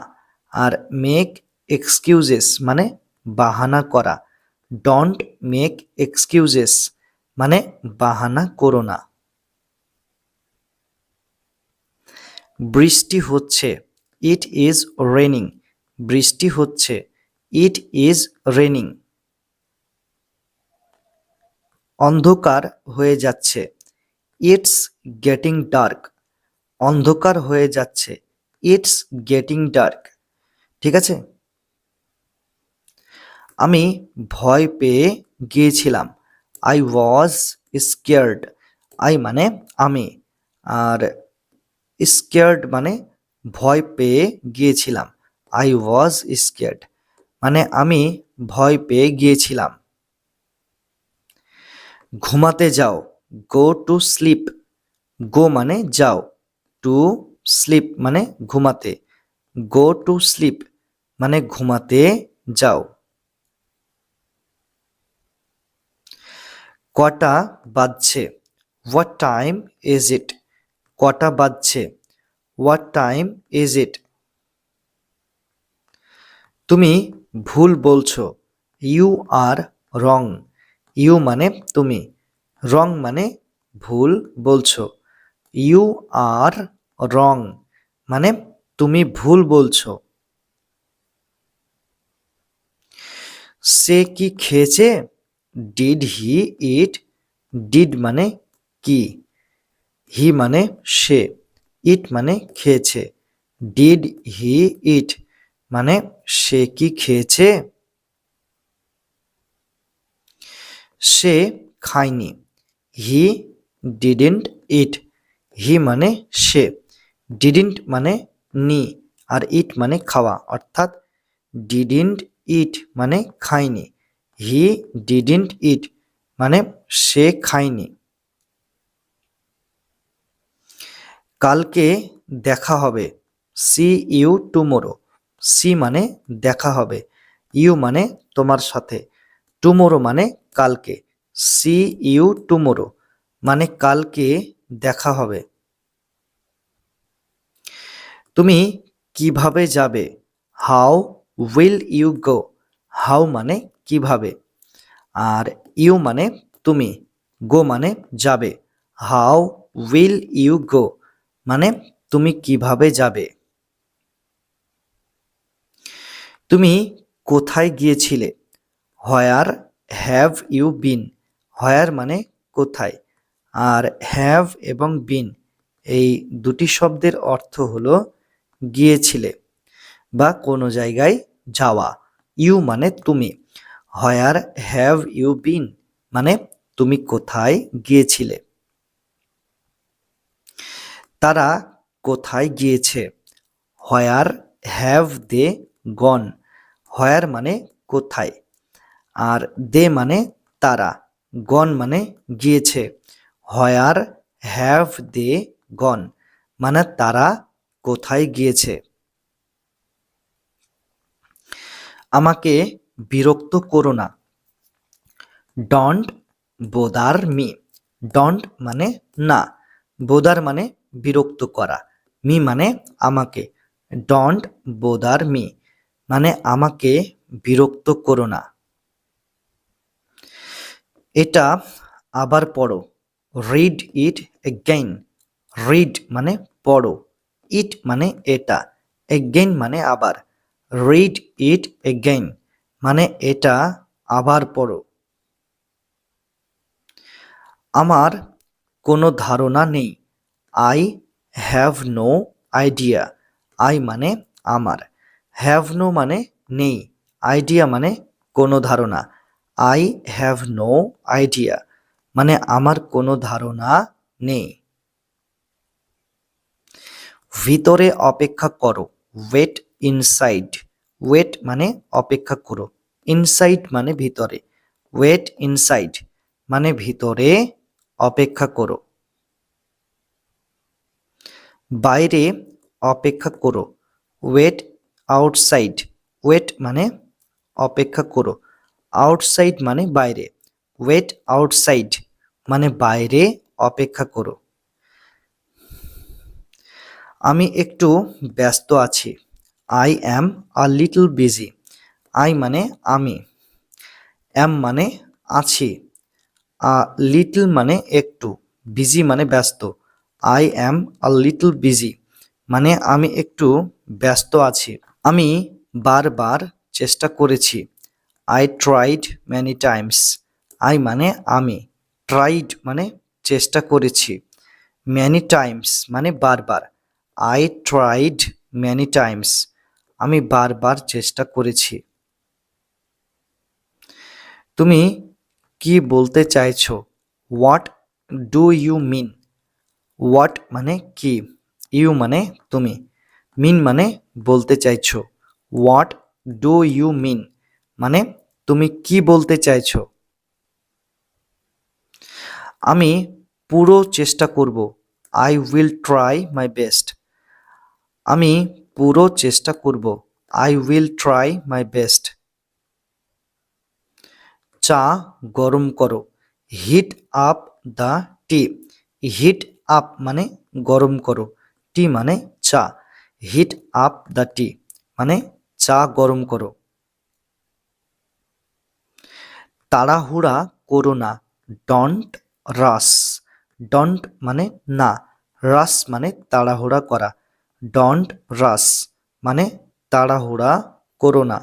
আর মেক এক্সকিউজেস মানে বাহানা করা। ডোন্ট মেক এক্সকিউজেস মানে বাহানা করো না। বৃষ্টি হচ্ছে, ইট ইজ রেনিং। বৃষ্টি হচ্ছে, ইট ইজ রেনিং। অন্ধকার হয়ে যাচ্ছে, ইটস গেটিং ডার্ক। অন্ধকার হয়ে যাচ্ছে, ইটস গেটিং ডার্ক। ঠিক আছে। আমি ভয় পেয়ে গিয়েছিলাম, আই ওয়াজ স্কেয়ার্ড। আই মানে আমি, আর স্কেয়ার্ড মানে ভয় পেয়ে গিয়েছিলাম। আই ওয়াজ স্কেয়ার্ড মানে আমি ভয় পেয়ে গিয়েছিলাম। ঘুমাতে যাও, গো টু স্লিপ। গো মানে যাও, টু স্লিপ মানে ঘুমাতে। গো টু স্লিপ মানে ঘুমাতে যাও। কটা বাজছে, হোয়াট টাইম ইজ ইট। কটা বাজছে, হোয়াট টাইম ইজ ইট। তুমি ভুল বলছো, ইউ আর রং। ইউ মানে তুমি, রং মানে ভুল বলছো। ইউ আর রং মানে তুমি ভুল বলছো। সে কি খেয়েছে, ডিড হি ইট। ডিড মানে কি, হি মানে সে, ইট মানে খেয়েছে। ডিড হি ইট মানে সে কি খেয়েছে। সে খায়নি, হি ডিডন্ট ইট। হি মানে সে, ডিডন্ট মানে নি, আর ইট মানে খাওয়া, অর্থাৎ ডিডন্ট ইট মানে খায়নি, হি ডিডন্ট ইট মানে সে খায়নি। কালকে দেখা হবে, সি ইউ টুমোরো। সি মানে দেখা হবে, ইউ মানে তোমার সাথে, টুমোরো মানে কালকে। সি ইউ টুমোরো মানে কালকে দেখা হবে। তুমি কিভাবে যাবে, how will you go. How মানে কিভাবে, আর ইউ মানে তুমি, গো মানে যাবে। হাউ উইল ইউ গো মানে তুমি কিভাবে যাবে। তুমি কোথায় গিয়েছিলে, হোয়ার হ্যাভ ইউ বিন। হোয়ার মানে কোথায়, আর হ্যাভ এবং বিন এই দুটি শব্দের অর্থ হলো গিয়েছিলে বা কোনো জায়গায় যাওয়া। ইউ মানে তুমি, হোয়ার হ্যাভ ইউ বিন মানে তুমি কোথায় গিয়েছিলে। তারা কোথায় গিয়েছে, হোয়ার হ্যাভ দে গন। হোয়ার মানে কোথায়, আর দে মানে তারা, গন মানে গিয়েছে। হোয়ার হ্যাভ দে গন মানে তারা কোথায় গিয়েছে। আমাকে বিরক্ত করো না, ডন্ট বোদার মি। ডন্ট মানে না, বোদার মানে বিরক্ত করা, মি মানে আমাকে। ডন্ট বোদার মি মানে আমাকে বিরক্ত করো না। এটা আবার পড়ো, রিড ইট এগেইন। রিড মানে পড়ো, ইট মানে এটা, এগেইন মানে আবার। রিড ইট এগেইন মানে এটা আবার পড়ো। আমার কোনো ধারণা নেই, I have no idea. I মানে আমার, হ্যাভ নো মানে নেই, আইডিয়া মানে কোনো ধারণা। আই হ্যাভ নো আইডিয়া মানে আমার কোনো ধারণা নেই। ভিতরে অপেক্ষা করো, ওয়েট ইনসাইড। ওয়েট মানে অপেক্ষা করো, ইনসাইড মানে ভিতরে। ওয়েট ইনসাইড মানে ভিতরে অপেক্ষা করো। বাইরে অপেক্ষা করো, ওয়েট আউটসাইড। ওয়েট মানে অপেক্ষা করো, আউটসাইড মানে বাইরে, ওয়েট আউটসাইড মানে বাইরে অপেক্ষা করো। আমি একটু ব্যস্ত আছি, I am a little busy. I মানে আমি, অ্যাম মানে আছি, আ লিটল মানে একটু, বিজি মানে ব্যস্ত। I am a little busy মানে আমি একটু ব্যস্ত আছি। আমি বারবার চেষ্টা করেছি, I tried many times. I মানে আমি, ট্রাইড মানে চেষ্টা করেছি, ম্যানি টাইমস মানে বারবার। আই ট্রাইড ম্যানি টাইমস আমি বারবার চেষ্টা করেছি। তুমি কি বলতে চাইছো? What do you mean? What মানে কি, ইউ মানে তুমি, মিন মানে বলতে চাইছো। হোয়াট ডু ইউ মিন মানে তুমি কি বলতে চাইছো? আমি পুরো চেষ্টা করব, I will try my best. আমি পুরো চেষ্টা করব, I will try my best. চা গরম করো, hit up the T. Hit up মানে গরম করো, টি মানে চা, হিট আপ দ্য টি মানে চা গরম করো। তাড়াহুড়া করো না, ডন্ট রাশ। ডন্ট মানে না, রাশ মানে তাড়াহুড়া করা, ডন্ট রাশ মানে তাড়াহুড়া করো না।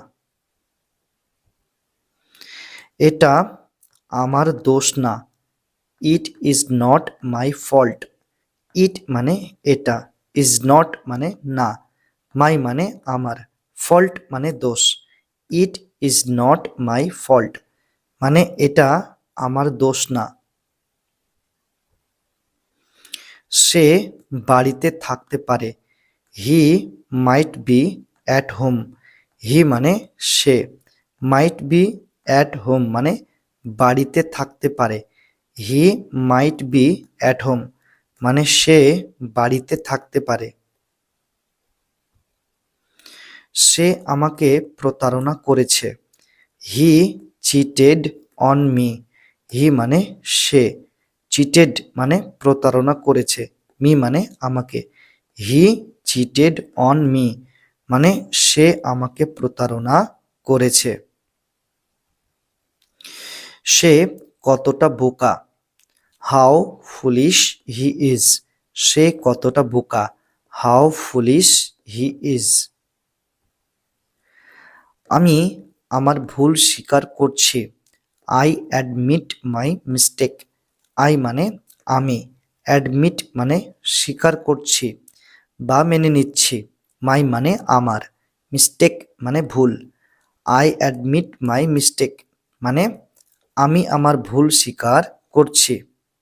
এটা আমার দোষ না, it is not my fault. It মানে এটা, ইজ নট মানে না, মাই মানে আমার, ফল্ট মানে দোষ। ইট ইজ নট মাই ফল্ট মানে এটা আমার দোষ না। সে বাড়িতে থাকতে পারে, হি মাইট বি অ্যাট হোম। হি মানে সে, মাইট বি অ্যাট হোম মানে বাড়িতে থাকতে পারে, হি মাইট বি অ্যাট হোম মানে সে বাড়িতে থাকতে পারে। সে আমাকে প্রতারণা করেছে, হি চিটেড অন মি। হি মানে সে, চিটেড মানে প্রতারণা করেছে, মি মানে আমাকে। হি চিটেড অন মি মানে সে আমাকে প্রতারণা করেছে। সে কতটা বোকা, হাউ ফুলিশ হি ইজ। সে কতটা বোকা, হাউ ফুলিশ হি ইজ। আমি আমার ভুল স্বীকার করছি, I admit my mistake. I মানে আমি, অ্যাডমিট মানে স্বীকার করছি বা মেনে নিচ্ছি, মাই মানে আমার, মিস্টেক মানে ভুল। আই অ্যাডমিট মাই মিস্টেক মানে আমি আমার ভুল স্বীকার করছি।